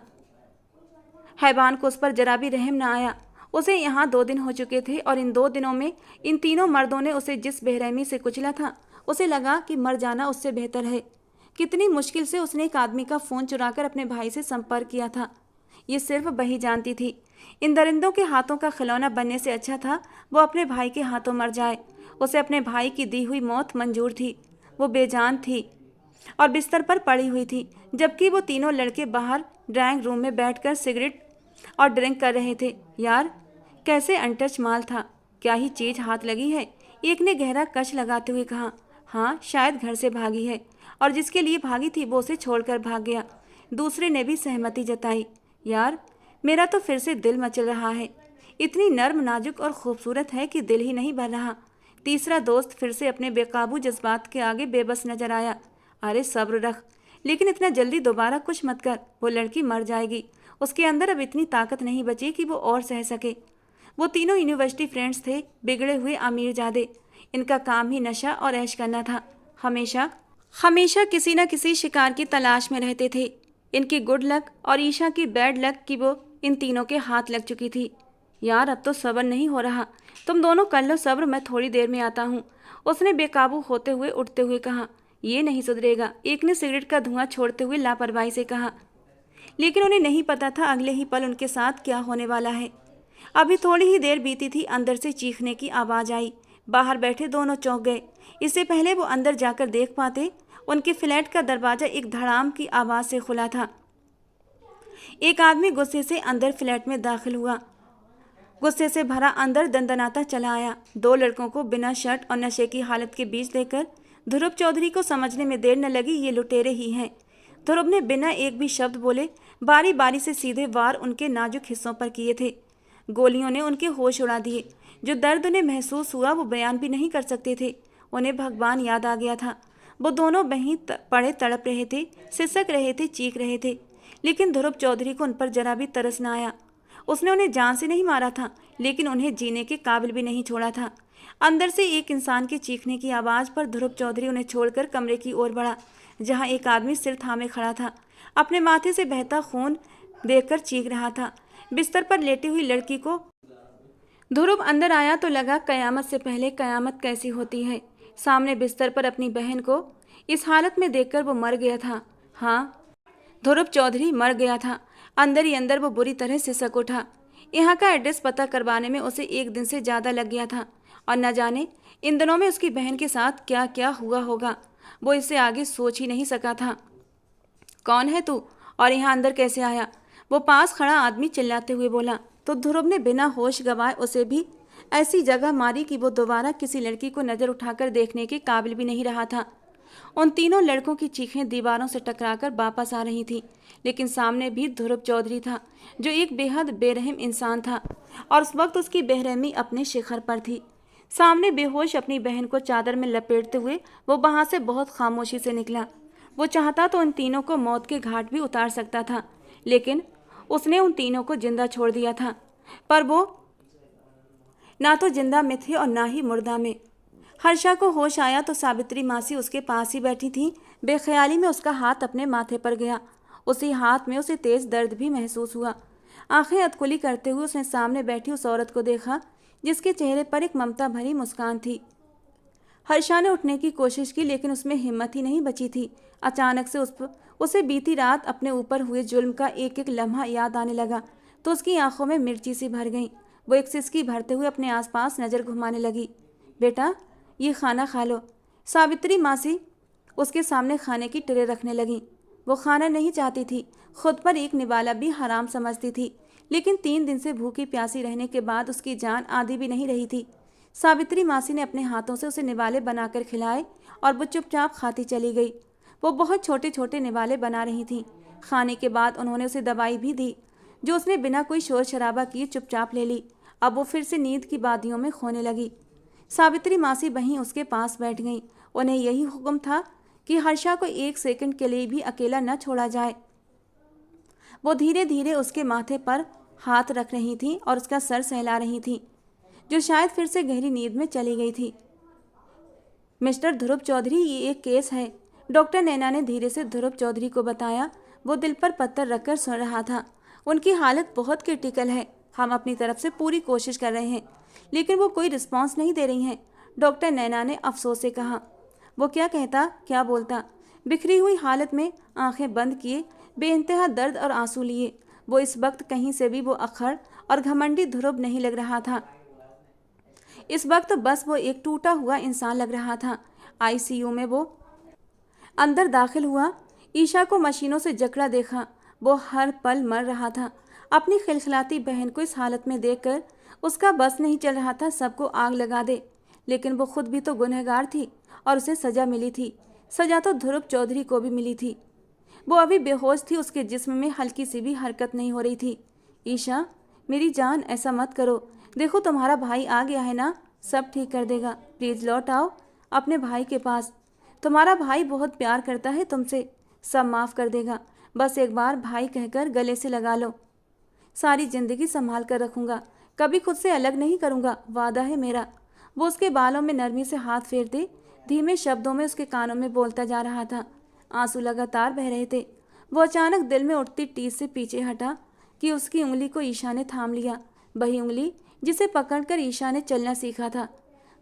हैवान को उस पर जरा भी रहम न आया। उसे यहाँ 2 दिन हो चुके थे और इन 2 दिनों में इन तीनों मर्दों ने उसे जिस बेरहमी से कुचला था, उसे लगा कि मर जाना उससे बेहतर है। कितनी मुश्किल से उसने एक आदमी का फ़ोन चुराकर अपने भाई से संपर्क किया था, ये सिर्फ वही जानती थी। इन दरिंदों के हाथों का खिलौना बनने से अच्छा था वो अपने भाई के हाथों मर जाए। उसे अपने भाई की दी हुई मौत मंजूर थी। वो बेजान थी और बिस्तर पर पड़ी हुई थी, जबकि वो तीनों लड़के बाहर ड्राइंग रूम में बैठकर सिगरेट और ड्रिंक कर रहे थे। यार, कैसे अनटच माल था, क्या ही चीज हाथ लगी है। एक ने गहरा कश लगाते हुए कहा, हाँ शायद घर से भागी है और जिसके लिए भागी थी वो उसे छोड़कर भाग गया। दूसरे ने भी सहमति जताई। यार, मेरा तो फिर से दिल मचल रहा है। इतनी नर्म नाजुक और खूबसूरत है कि दिल ही नहीं भर रहा। तीसरा दोस्त फिर से अपने बेकाबू जज्बात के आगे बेबस नजर आया। अरे सब्र रख, लेकिन इतना जल्दी दोबारा कुछ मत कर, वो लड़की मर जाएगी। उसके अंदर अब इतनी ताकत नहीं बची कि वो और सह सके। वो तीनों यूनिवर्सिटी फ्रेंड्स थे, बिगड़े हुए अमीरजादे। इनका काम ही नशा और ऐश करना था। हमेशा हमेशा किसी न किसी शिकार की तलाश में रहते थे। इनकी गुड लक और ईशा की बैड लक की वो इन तीनों के हाथ लग चुकी थी। यार, अब तो सब्र नहीं हो रहा, तुम दोनों कर लो सब्र, मैं थोड़ी देर में आता हूँ, उसने बेकाबू होते हुए उठते हुए कहा। ये नहीं सुधरेगा, एक ने सिगरेट का धुआं छोड़ते हुए लापरवाही से कहा। लेकिन उन्हें नहीं पता था अगले ही पल उनके साथ क्या होने वाला है। अभी थोड़ी ही देर बीती थी, अंदर से चीखने की आवाज़ आई। बाहर बैठे दोनों चौंक गए। इससे पहले वो अंदर जाकर देख पाते, उनके फ्लैट का दरवाज़ा एक धड़ाम की आवाज़ से खुला था। एक आदमी गुस्से से अंदर फ्लैट में दाखिल हुआ। गुस्से से भरा अंदर दंदनाता चला आया। 2 लड़कों को बिना शर्ट और नशे की हालत के बीच देखकर ध्रुव चौधरी को समझने में देर न लगी, ये लुटेरे ही हैं। ध्रुव ने बिना एक भी शब्द बोले बारी बारी से सीधे वार उनके नाजुक हिस्सों पर किए थे। गोलियों ने उनके होश उड़ा दिए। जो दर्द उन्हें महसूस हुआ वो बयान भी नहीं कर सकते थे। उन्हें भगवान याद आ गया था। वो दोनों वहीं पड़े तड़प रहे थे, सिसक रहे थे, चीख रहे थे, लेकिन ध्रुव चौधरी को उन पर जरा भी तरस न आया। उसने उन्हें जान से नहीं मारा था, लेकिन उन्हें जीने के काबिल भी नहीं छोड़ा था। अंदर से एक इंसान के चीखने की आवाज़ पर ध्रुव चौधरी उन्हें छोड़कर कमरे की ओर बढ़ा, जहां एक आदमी सिर थामे खड़ा था। अपने माथे से बहता खून देखकर चीख रहा था। बिस्तर पर लेटी हुई लड़की को ध्रुव अंदर आया तो लगा कयामत से पहले कयामत कैसी होती है। सामने बिस्तर पर अपनी बहन को इस हालत में देखकर वो मर गया था। हाँ, ध्रुव चौधरी मर गया था। अंदर ही अंदर वो बुरी तरह सिसक उठा। यहाँ का एड्रेस पता करवाने में उसे 1 दिन से ज़्यादा लग गया था और न जाने इन दिनों में उसकी बहन के साथ क्या क्या हुआ होगा। वो इससे आगे सोच ही नहीं सका था। कौन है तू और यहाँ अंदर कैसे आया? वो पास खड़ा आदमी चिल्लाते हुए बोला। तो ध्रुव ने बिना होश गंवाए उसे भी ऐसी जगह मारी कि वो दोबारा किसी लड़की को नज़र उठाकर देखने के काबिल भी नहीं रहा था। उन तीनों लड़कों की चीखें दीवारों से टकराकर वापस आ रही थीं, लेकिन सामने भी ध्रुव चौधरी था, जो एक बेहद बेरहम इंसान था और उस वक्त उसकी बेरहमी अपने शिखर पर थी। सामने बेहोश अपनी बहन को चादर में लपेटते हुए वो वहाँ से बहुत खामोशी से निकला। वो चाहता तो उन तीनों को मौत के घाट भी उतार सकता था, लेकिन उसने उन तीनों को जिंदा छोड़ दिया था। पर वो ना तो जिंदा में थे और ना ही मुर्दा में। हर्षा को होश आया तो सावित्री मासी उसके पास ही बैठी थी। बेख्याली में उसका हाथ अपने माथे पर गया। उसी हाथ में उसे तेज दर्द भी महसूस हुआ। आंखें अधकुली करते हुए उसने सामने बैठी उस औरत को देखा जिसके चेहरे पर एक ममता भरी मुस्कान थी। हर्षा ने उठने की कोशिश की लेकिन उसमें हिम्मत ही नहीं बची थी। अचानक से उसे बीती रात अपने ऊपर हुए जुल्म का एक एक लम्हा याद आने लगा तो उसकी आंखों में मिर्ची सी भर गई। वो एक सिसकी भरते हुए अपने आसपास नज़र घुमाने लगी। बेटा, ये खाना खा लो। सावित्री मासी उसके सामने खाने की ट्रे रखने लगी। वो खाना नहीं चाहती थी, खुद पर एक निवाला भी हराम समझती थी, लेकिन 3 दिन से भूखी प्यासी रहने के बाद उसकी जान आधी भी नहीं रही थी। सावित्री मासी ने अपने हाथों से उसे निवाले बनाकर खिलाए और वो चुपचाप खाती चली गई। वो बहुत छोटे छोटे निवाले बना रही थी। खाने के बाद उन्होंने उसे दवाई भी दी जो उसने बिना कोई शोर शराबा किए चुपचाप ले ली। अब वो फिर से नींद की वादियों में खोने लगी। सावित्री मासी वहीं उसके पास बैठ गई। उन्हें यही हुक्म था कि हर्षा को 1 सेकंड के लिए भी अकेला न छोड़ा जाए। वो धीरे धीरे उसके माथे पर हाथ रख रही थी और उसका सर सहला रही थी, जो शायद फिर से गहरी नींद में चली गई थी। मिस्टर ध्रुव चौधरी, ये एक केस है, डॉक्टर नैना ने धीरे से ध्रुव चौधरी को बताया। वो दिल पर पत्थर रखकर सुन रहा था। उनकी हालत बहुत क्रिटिकल है। हम अपनी तरफ से पूरी कोशिश कर रहे हैं, लेकिन वो कोई रिस्पॉन्स नहीं दे रही हैं, डॉक्टर नैना ने अफसोस से कहा। वो क्या कहता, क्या बोलता? बिखरी हुई हालत में आंखें बंद किए, बेइंतहा दर्द और आंसू लिए, वो इस वक्त कहीं से भी वो अखड़ और घमंडी ध्रुव नहीं लग रहा था। इस वक्त बस वो एक टूटा हुआ इंसान लग रहा था। आईसीयू में वो अंदर दाखिल हुआ। ईशा को मशीनों से जकड़ा देखा। वो हर पल मर रहा था। अपनी खिलखिलाती बहन को इस हालत में देखकर उसका बस नहीं चल रहा था सबको आग लगा दे, लेकिन वो खुद भी तो गुनहगार थी और उसे सज़ा मिली थी। सज़ा तो ध्रुव चौधरी को भी मिली थी। वो अभी बेहोश थी, उसके जिस्म में हल्की सी भी हरकत नहीं हो रही थी। ईशा, मेरी जान, ऐसा मत करो। देखो, तुम्हारा भाई आ गया है ना, सब ठीक कर देगा। प्लीज़ लौट आओ अपने भाई के पास। तुम्हारा भाई बहुत प्यार करता है तुमसे, सब माफ़ कर देगा। बस एक बार भाई कहकर गले से लगा लो। सारी ज़िंदगी संभाल कर रखूँगा, कभी खुद से अलग नहीं करूँगा, वादा है मेरा। वो उसके बालों में नरमी से हाथ फेरते धीमे शब्दों में उसके कानों में बोलता जा रहा था। आंसू लगातार बह रहे थे। वो अचानक दिल में उठती टीस से पीछे हटा कि उसकी उंगली को ईशा ने थाम लिया, वही उंगली जिसे पकड़कर ईशा ने चलना सीखा था।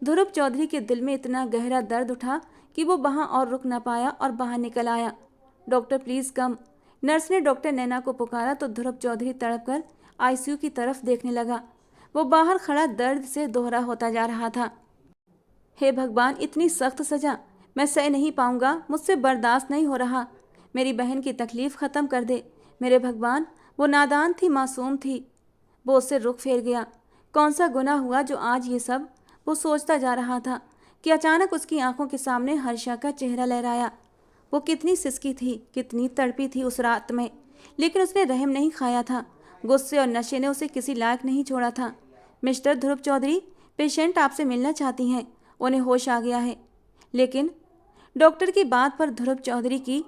ध्रुव चौधरी के दिल में इतना गहरा दर्द उठा कि वो वहाँ और रुक न पाया और बाहर निकल आया। Doctor, please come. नर्स ने डॉक्टर नैना को पुकारा तो ध्रुव चौधरी तड़प कर आईसीयू की तरफ देखने लगा। वो बाहर खड़ा दर्द से दोहरा होता जा रहा था। हे भगवान, इतनी सख्त सज़ा मैं सह नहीं पाऊंगा, मुझसे बर्दाश्त नहीं हो रहा। मेरी बहन की तकलीफ़ ख़त्म कर दे मेरे भगवान। वो नादान थी, मासूम थी। वो उससे रुख फेर गया। कौन सा गुनाह हुआ जो आज ये सब? वो सोचता जा रहा था कि अचानक उसकी आंखों के सामने हर्षा का चेहरा लहराया। वो कितनी सिसकी थी, कितनी तड़पी थी उस रात में, लेकिन उसने रहम नहीं खाया था। गुस्से और नशे ने उसे किसी लायक नहीं छोड़ा था। मिस्टर ध्रुव चौधरी, पेशेंट आपसे मिलना चाहती हैं, उन्हें होश आ गया है। लेकिन डॉक्टर की बात पर ध्रुव चौधरी की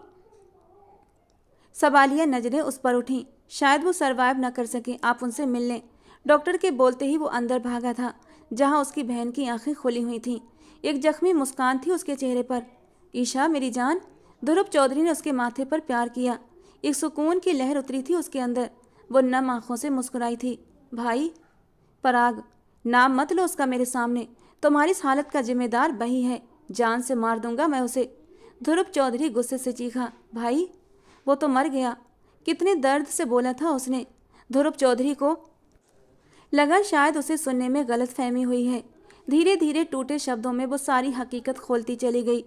सवालिया नज़रें उस पर उठीं। शायद वो सरवाइव न कर सके, आप उनसे मिल लें। डॉक्टर के बोलते ही वो अंदर भागा था, जहाँ उसकी बहन की आंखें खुली हुई थीं। एक जख्मी मुस्कान थी उसके चेहरे पर। ईशा, मेरी जान। ध्रुव चौधरी ने उसके माथे पर प्यार किया। एक सुकून की लहर उतरी थी उसके अंदर। वो नम आंखों से मुस्कुराई थी। भाई पराग, नाम मत लो उसका मेरे सामने। तुम्हारी इस हालत का जिम्मेदार वही है, जान से मार दूंगा मैं उसे। ध्रुव चौधरी गुस्से से चीखा। भाई, वो तो मर गया। कितने दर्द से बोला था उसने। ध्रुव चौधरी को लगा शायद उसे सुनने में गलतफहमी हुई है। धीरे धीरे टूटे शब्दों में वो सारी हकीकत खोलती चली गई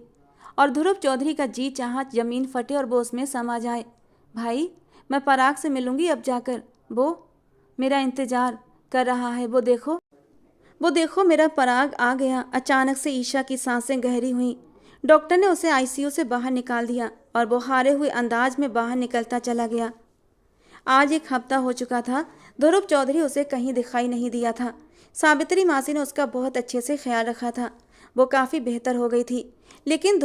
और ध्रुव चौधरी का जी चाहा जमीन फटे और वो उसमें समा जाए। भाई, मैं पराग से मिलूंगी अब जाकर। वो मेरा इंतजार कर रहा है। वो देखो मेरा पराग आ गया। अचानक से ईशा की सांसें गहरी हुईं। डॉक्टर ने उसे आईसीयू से बाहर निकाल दिया और वो हारे हुए अंदाज में बाहर निकलता चला गया। आज 1 हफ्ता हो चुका था। ध्रुव चौधरी उसे कहीं दिखाई नहीं दिया था। सावित्री मासी ने उसका बहुत अच्छे से ख्याल रखा था। वो काफ़ी बेहतर हो गई थी, लेकिन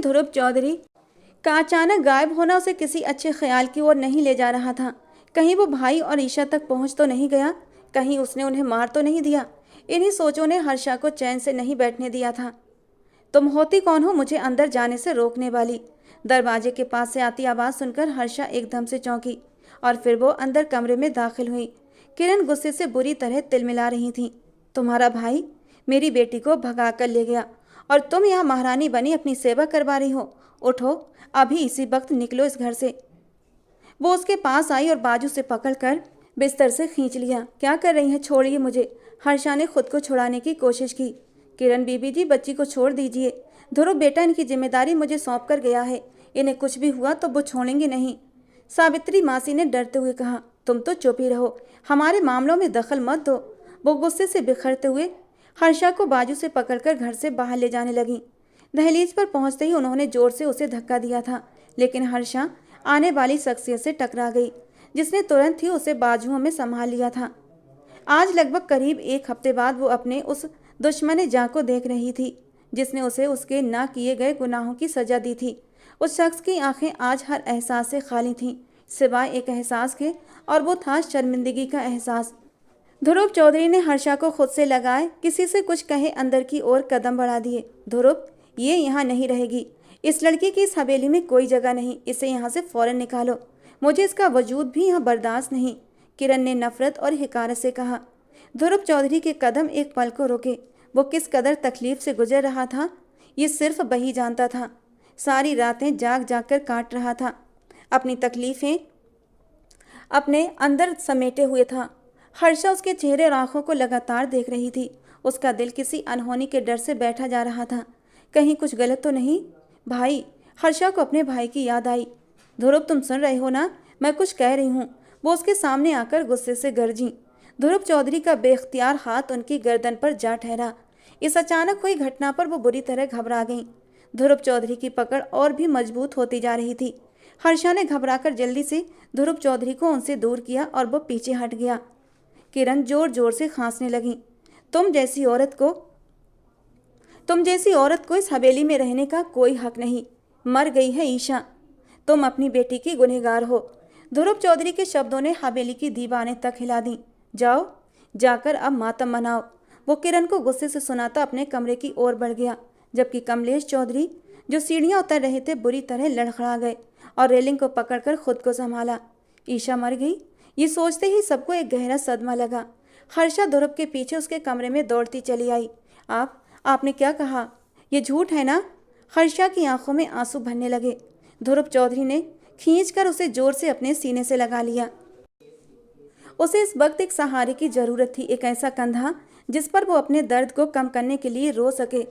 ध्रुव चौधरी का अचानक गायब होना उसे किसी अच्छे ख्याल की ओर नहीं ले जा रहा था। कहीं वो भाई और ईशा तक पहुंच तो नहीं गया, कहीं उसने उन्हें मार तो नहीं दिया। इन्हीं सोचों ने हर्षा को चैन से नहीं बैठने दिया था। तुम होती कौन हो मुझे अंदर जाने से रोकने वाली? दरवाजे के पास से आती आवाज़ सुनकर हर्षा एकदम से चौंकी और फिर वो अंदर कमरे में दाखिल हुई। किरण गुस्से से बुरी तरह तिलमिला रही थी। तुम्हारा भाई मेरी बेटी को भगा कर ले गया और तुम यहाँ महारानी बनी अपनी सेवा करवा रही हो। उठो, अभी इसी वक्त निकलो इस घर से। वो उसके पास आई और बाजू से पकड़कर बिस्तर से खींच लिया। क्या कर रही हैं? छोड़िए मुझे। हर्षा ने खुद को छुड़ाने की कोशिश की। किरण बीबी जी, बच्ची को छोड़ दीजिए। ध्रुव बेटा इनकी जिम्मेदारी मुझे सौंप कर गया है। इन्हें कुछ भी हुआ तो वो छोड़ेंगे नहीं। सावित्री मासी ने डरते हुए कहा। तुम तो चुप ही रहो, हमारे मामलों में दखल मत दो। वो गुस्से से बिखरते हुए हर्षा को बाजू से पकड़कर घर से बाहर ले जाने लगी। दहलीज पर पहुंचते ही उन्होंने जोर से उसे धक्का दिया था, लेकिन हर्षा आने वाली शख्सियत से टकरा गई, जिसने तुरंत ही उसे बाजुओं में संभाल लिया था। आज लगभग करीब 1 हफ्ते बाद वो अपने उस दुश्मन जाँ को देख रही थी जिसने उसे उसके ना किए गए गुनाहों की सजा दी थी। उस शख्स की आंखें आज हर एहसास से खाली थीं, सिवाय एक एहसास के, और वो था शर्मिंदगी का एहसास। ध्रुव चौधरी ने हर्षा को खुद से लगाए किसी से कुछ कहे अंदर की ओर कदम बढ़ा दिए। ध्रुव, ये यहाँ नहीं रहेगी। इस लड़की की इस हवेली में कोई जगह नहीं। इसे यहाँ से फौरन निकालो। मुझे इसका वजूद भी यहाँ बर्दाश्त नहीं। किरण ने नफरत और हिकारत से कहा। ध्रुव चौधरी के कदम एक पल को रुके। वो किस कदर तकलीफ से गुजर रहा था ये सिर्फ वही जानता था। सारी रातें जाग जाग कर काट रहा था, अपनी तकलीफ़ें अपने अंदर समेटे हुए था। हर्षा उसके चेहरे और आंखों को लगातार देख रही थी। उसका दिल किसी अनहोनी के डर से बैठा जा रहा था। कहीं कुछ गलत तो नहीं? भाई, हर्षा को अपने भाई की याद आई। ध्रुव, तुम सुन रहे हो ना? मैं कुछ कह रही हूँ। वो उसके सामने आकर गुस्से से गरजी। ध्रुव चौधरी का बेख्तियार हाथ उनकी गर्दन पर जा ठहरा। इस अचानक हुई घटना पर वो बुरी तरह घबरा गईं। ध्रुव चौधरी की पकड़ और भी मजबूत होती जा रही थी। हर्षा ने घबराकर जल्दी से ध्रुव चौधरी को उनसे दूर किया और वो पीछे हट गया। किरण जोर जोर से खांसने लगी। तुम जैसी औरत को इस हवेली में रहने का कोई हक नहीं। मर गई है ईशा। तुम अपनी बेटी की गुनहगार हो। ध्रुव चौधरी के शब्दों ने हवेली की दीवारें तक हिला दी। जाओ, जाकर अब मातम मनाओ। वो किरण को गुस्से से सुनाता अपने कमरे की ओर बढ़ गया, जबकि कमलेश चौधरी, जो सीढ़ियां उतर रहे थे, बुरी तरह लड़खड़ा गए और रेलिंग को पकड़कर खुद को संभाला। ईशा मर गई, ये सोचते ही सबको एक गहरा सदमा लगा। हर्षा ध्रुव के पीछे उसके कमरे में दौड़ती चली आई। आपने क्या कहा? ये झूठ है ना? हर्षा की आंखों में आंसू भरने लगे। ध्रुव चौधरी ने खींचकर उसे जोर से अपने सीने से लगा लिया। उसे इस वक्त एक सहारे की जरूरत थी, एक ऐसा कंधा जिस पर वो अपने दर्द को कम करने के लिए रो सके।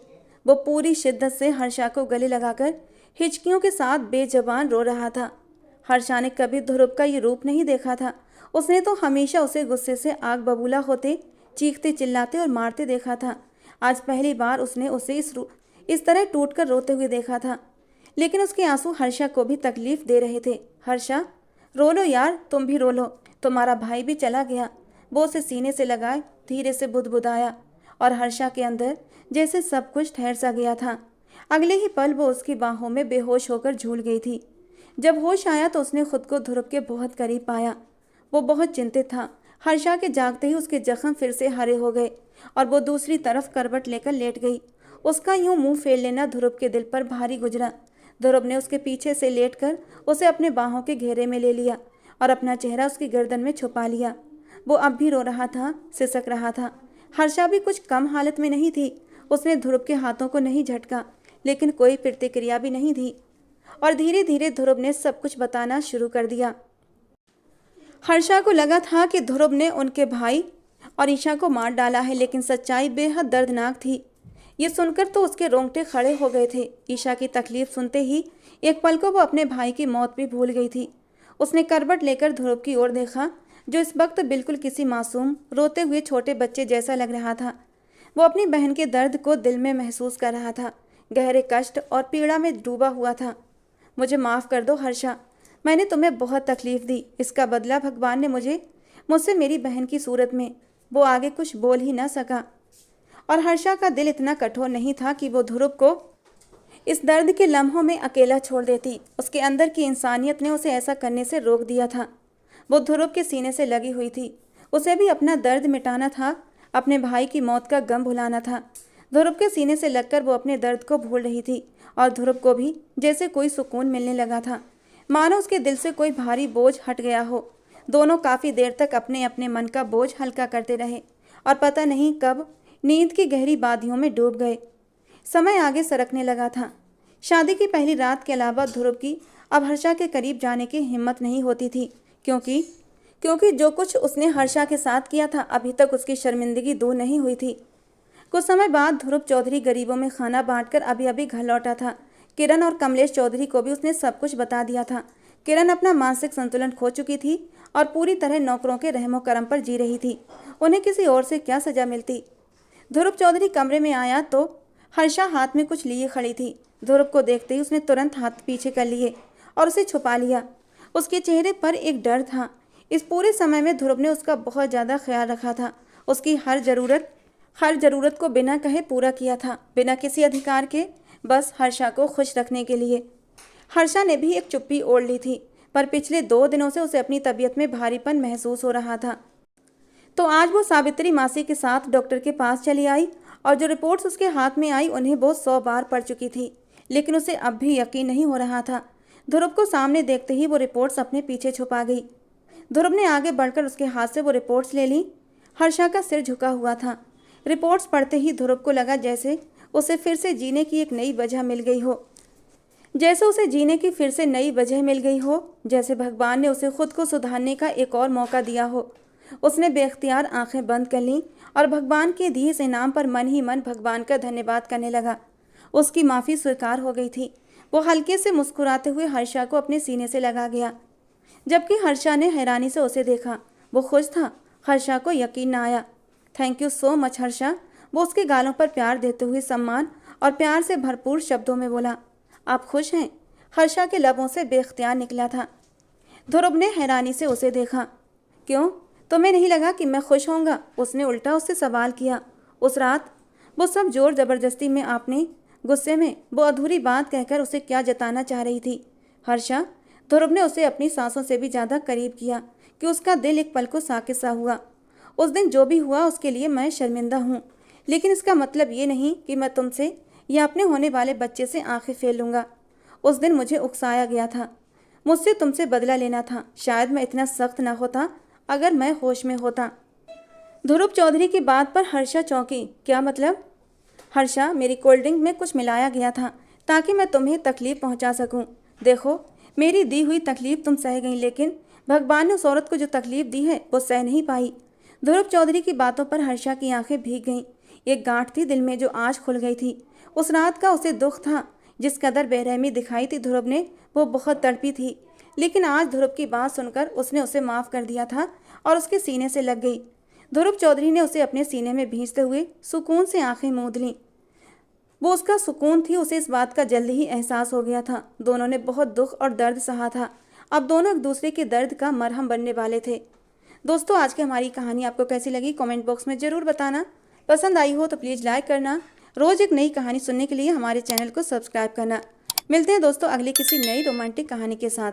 वो पूरी शिद्दत से हर्षा को गले लगाकर हिचकियों के साथ बेजबान रो रहा था। हर्षा ने कभी ध्रुव का ये रूप नहीं देखा था। उसने तो हमेशा उसे गुस्से से आग बबूला होते, चीखते चिल्लाते और मारते देखा था। आज पहली बार उसने उसे इस तरह टूटकर रोते हुए देखा था, लेकिन उसके आंसू हर्षा को भी तकलीफ दे रहे थे। हर्षा, रो लो यार, तुम भी रो लो। तुम्हारा भाई भी चला गया। वो उसे सीने से लगाए धीरे से बुदबुदाया और हर्षा के अंदर जैसे सब कुछ ठहर सा गया था। अगले ही पल वो उसकी बाहों में बेहोश होकर झूल गई थी। जब होश आया तो उसने खुद को ध्रुव के बहुत करीब पाया। वो बहुत चिंतित था। हर्षा के जागते ही उसके जख्म फिर से हरे हो गए और वो दूसरी तरफ करवट लेकर लेट गई। उसका यूं मुंह फेर लेना ध्रुव के दिल पर भारी गुजरा। ध्रुव ने उसके पीछे से लेटकर उसे अपने बाहों के घेरे में ले लिया और अपना चेहरा उसकी गर्दन में छुपा लिया। वो अब भी रो रहा था, सिसक रहा था। हर्षा भी कुछ कम हालत में नहीं थी। उसने ध्रुव के हाथों को नहीं झटका, लेकिन कोई प्रतिक्रिया भी नहीं दी और धीरे धीरे ध्रुव ने सब कुछ बताना शुरू कर दिया। हर्षा को लगा था कि ध्रुव ने उनके भाई और ईशा को मार डाला है, लेकिन सच्चाई बेहद दर्दनाक थी। ये सुनकर तो उसके रोंगटे खड़े हो गए थे। ईशा की तकलीफ सुनते ही एक पल को वो अपने भाई की मौत भी भूल गई थी। उसने करवट लेकर ध्रुव की ओर देखा, जो इस वक्त बिल्कुल किसी मासूम रोते हुए छोटे बच्चे जैसा लग रहा था। वो अपनी बहन के दर्द को दिल में महसूस कर रहा था, गहरे कष्ट और पीड़ा में डूबा हुआ था। मुझे माफ़ कर दो हर्षा, मैंने तुम्हें बहुत तकलीफ़ दी। इसका बदला भगवान ने मुझसे मेरी बहन की सूरत में। वो आगे कुछ बोल ही न सका और हर्षा का दिल इतना कठोर नहीं था कि वो ध्रुव को इस दर्द के लम्हों में अकेला छोड़ देती। उसके अंदर की इंसानियत ने उसे ऐसा करने से रोक दिया था। वो ध्रुव के सीने से लगी हुई थी। उसे भी अपना दर्द मिटाना था, अपने भाई की मौत का गम भुलाना था। ध्रुव के सीने से लगकर वो अपने दर्द को भूल रही थी और ध्रुव को भी जैसे कोई सुकून मिलने लगा था, मानो उसके दिल से कोई भारी बोझ हट गया हो। दोनों काफ़ी देर तक अपने अपने मन का बोझ हल्का करते रहे और पता नहीं कब नींद की गहरी वादियों में डूब गए। समय आगे सरकने लगा था। शादी की पहली रात के अलावा ध्रुव की अब हर्षा के करीब जाने की हिम्मत नहीं होती थी, क्योंकि जो कुछ उसने हर्षा के साथ किया था अभी तक उसकी शर्मिंदगी दूर नहीं हुई थी। कुछ समय बाद ध्रुव चौधरी गरीबों में खाना बांटकर अभी अभी घर लौटा था। किरण और कमलेश चौधरी को भी उसने सब कुछ बता दिया था। किरण अपना मानसिक संतुलन खो चुकी थी और पूरी तरह नौकरों के रहमो करम पर जी रही थी। उन्हें किसी और से क्या सजा मिलती। ध्रुव चौधरी कमरे में आया तो हर्षा हाथ में कुछ लिए खड़ी थी। ध्रुव को देखते ही उसने तुरंत हाथ पीछे कर लिए और उसे छुपा लिया। उसके चेहरे पर एक डर था। इस पूरे समय में ध्रुव ने उसका बहुत ज़्यादा ख्याल रखा था। उसकी हर ज़रूरत को बिना कहे पूरा किया था, बिना किसी अधिकार के, बस हर्षा को खुश रखने के लिए। हर्षा ने भी एक चुप्पी ओढ़ ली थी, पर पिछले 2 दिनों से उसे अपनी तबीयत में भारीपन महसूस हो रहा था। तो आज वो सावित्री मासी के साथ डॉक्टर के पास चली आई और जो रिपोर्ट्स उसके हाथ में आई उन्हें वो 100 बार पढ़ चुकी थी, लेकिन उसे अब भी यकीन नहीं हो रहा था। ध्रुव को सामने देखते ही वो रिपोर्ट्स अपने पीछे छुपा गई। ध्रुव ने आगे बढ़कर उसके हाथ से वो रिपोर्ट्स ले ली। हर्षा का सिर झुका हुआ था। रिपोर्ट्स पढ़ते ही ध्रुव को लगा जैसे उसे फिर से जीने की एक नई वजह मिल गई हो, जैसे भगवान ने उसे खुद को सुधारने का एक और मौका दिया हो। उसने बेख्तियार आंखें बंद कर लीं और भगवान के दिए इस इनाम पर मन ही मन भगवान का धन्यवाद करने लगा। उसकी माफ़ी स्वीकार हो गई थी। वो हल्के से मुस्कुराते हुए हर्षा को अपने सीने से लगा गया, जबकि हर्षा ने हैरानी से उसे देखा। वो खुश था। हर्षा को यकीन न आया। Thank you so much Harsha, वो उसके गालों पर प्यार देते हुए सम्मान और प्यार से भरपूर शब्दों में बोला। आप खुश हैं? हर्षा के लबों से बेख्तियार निकला था। ध्रुव ने हैरानी से उसे देखा। क्यों, तुम्हें नहीं लगा कि मैं खुश होऊंगा? उसने उल्टा उससे सवाल किया। उस रात वो सब जोर ज़बरदस्ती में आपने गुस्से में वो अधूरी बात कहकर उसे क्या जताना चाह रही थी? हर्षा, ध्रुव ने उसे अपनी सांसों से भी ज़्यादा करीब किया कि उसका दिल एक पल को साकित सा हुआ। उस दिन जो भी हुआ उसके लिए मैं शर्मिंदा हूँ, लेकिन इसका मतलब ये नहीं कि मैं तुमसे या अपने होने वाले बच्चे से आंखें फेर लूँगा। उस दिन मुझे उकसाया गया था, मुझसे तुमसे बदला लेना था। शायद मैं इतना सख्त ना होता अगर मैं होश में होता। ध्रुव चौधरी की बात पर हर्षा चौंकी। क्या मतलब? हर्षा, मेरी कोल्ड ड्रिंक में कुछ मिलाया गया था ताकि मैं तुम्हें तकलीफ़ पहुंचा सकूं। देखो, मेरी दी हुई तकलीफ़ तुम सह गई, लेकिन भगवान ने उस औरत को जो तकलीफ़ दी है वो सह नहीं पाई। ध्रुव चौधरी की बातों पर हर्षा की आंखें भीग गईं। एक गांठ थी दिल में जो आज खुल गई थी। उस रात का उसे दुख था। जिस कदर बेरहमी दिखाई थी ध्रुव ने, वो बहुत तड़पी थी, लेकिन आज ध्रुव की बात सुनकर उसने उसे माफ़ कर दिया था और उसके सीने से लग गई। ध्रुव चौधरी ने उसे अपने सीने में भींचते हुए सुकून से आंखें मूंद लीं। वो उसका सुकून थी, उसे इस बात का जल्दी ही एहसास हो गया था। दोनों ने बहुत दुख और दर्द सहा था। अब दोनों एक दूसरे के दर्द का मरहम बनने वाले थे। दोस्तों, आज की हमारी कहानी आपको कैसी लगी कमेंट बॉक्स में ज़रूर बताना। पसंद आई हो तो प्लीज़ लाइक करना। रोज़ एक नई कहानी सुनने के लिए हमारे चैनल को सब्सक्राइब करना। मिलते हैं दोस्तों अगली किसी नई रोमांटिक कहानी के साथ।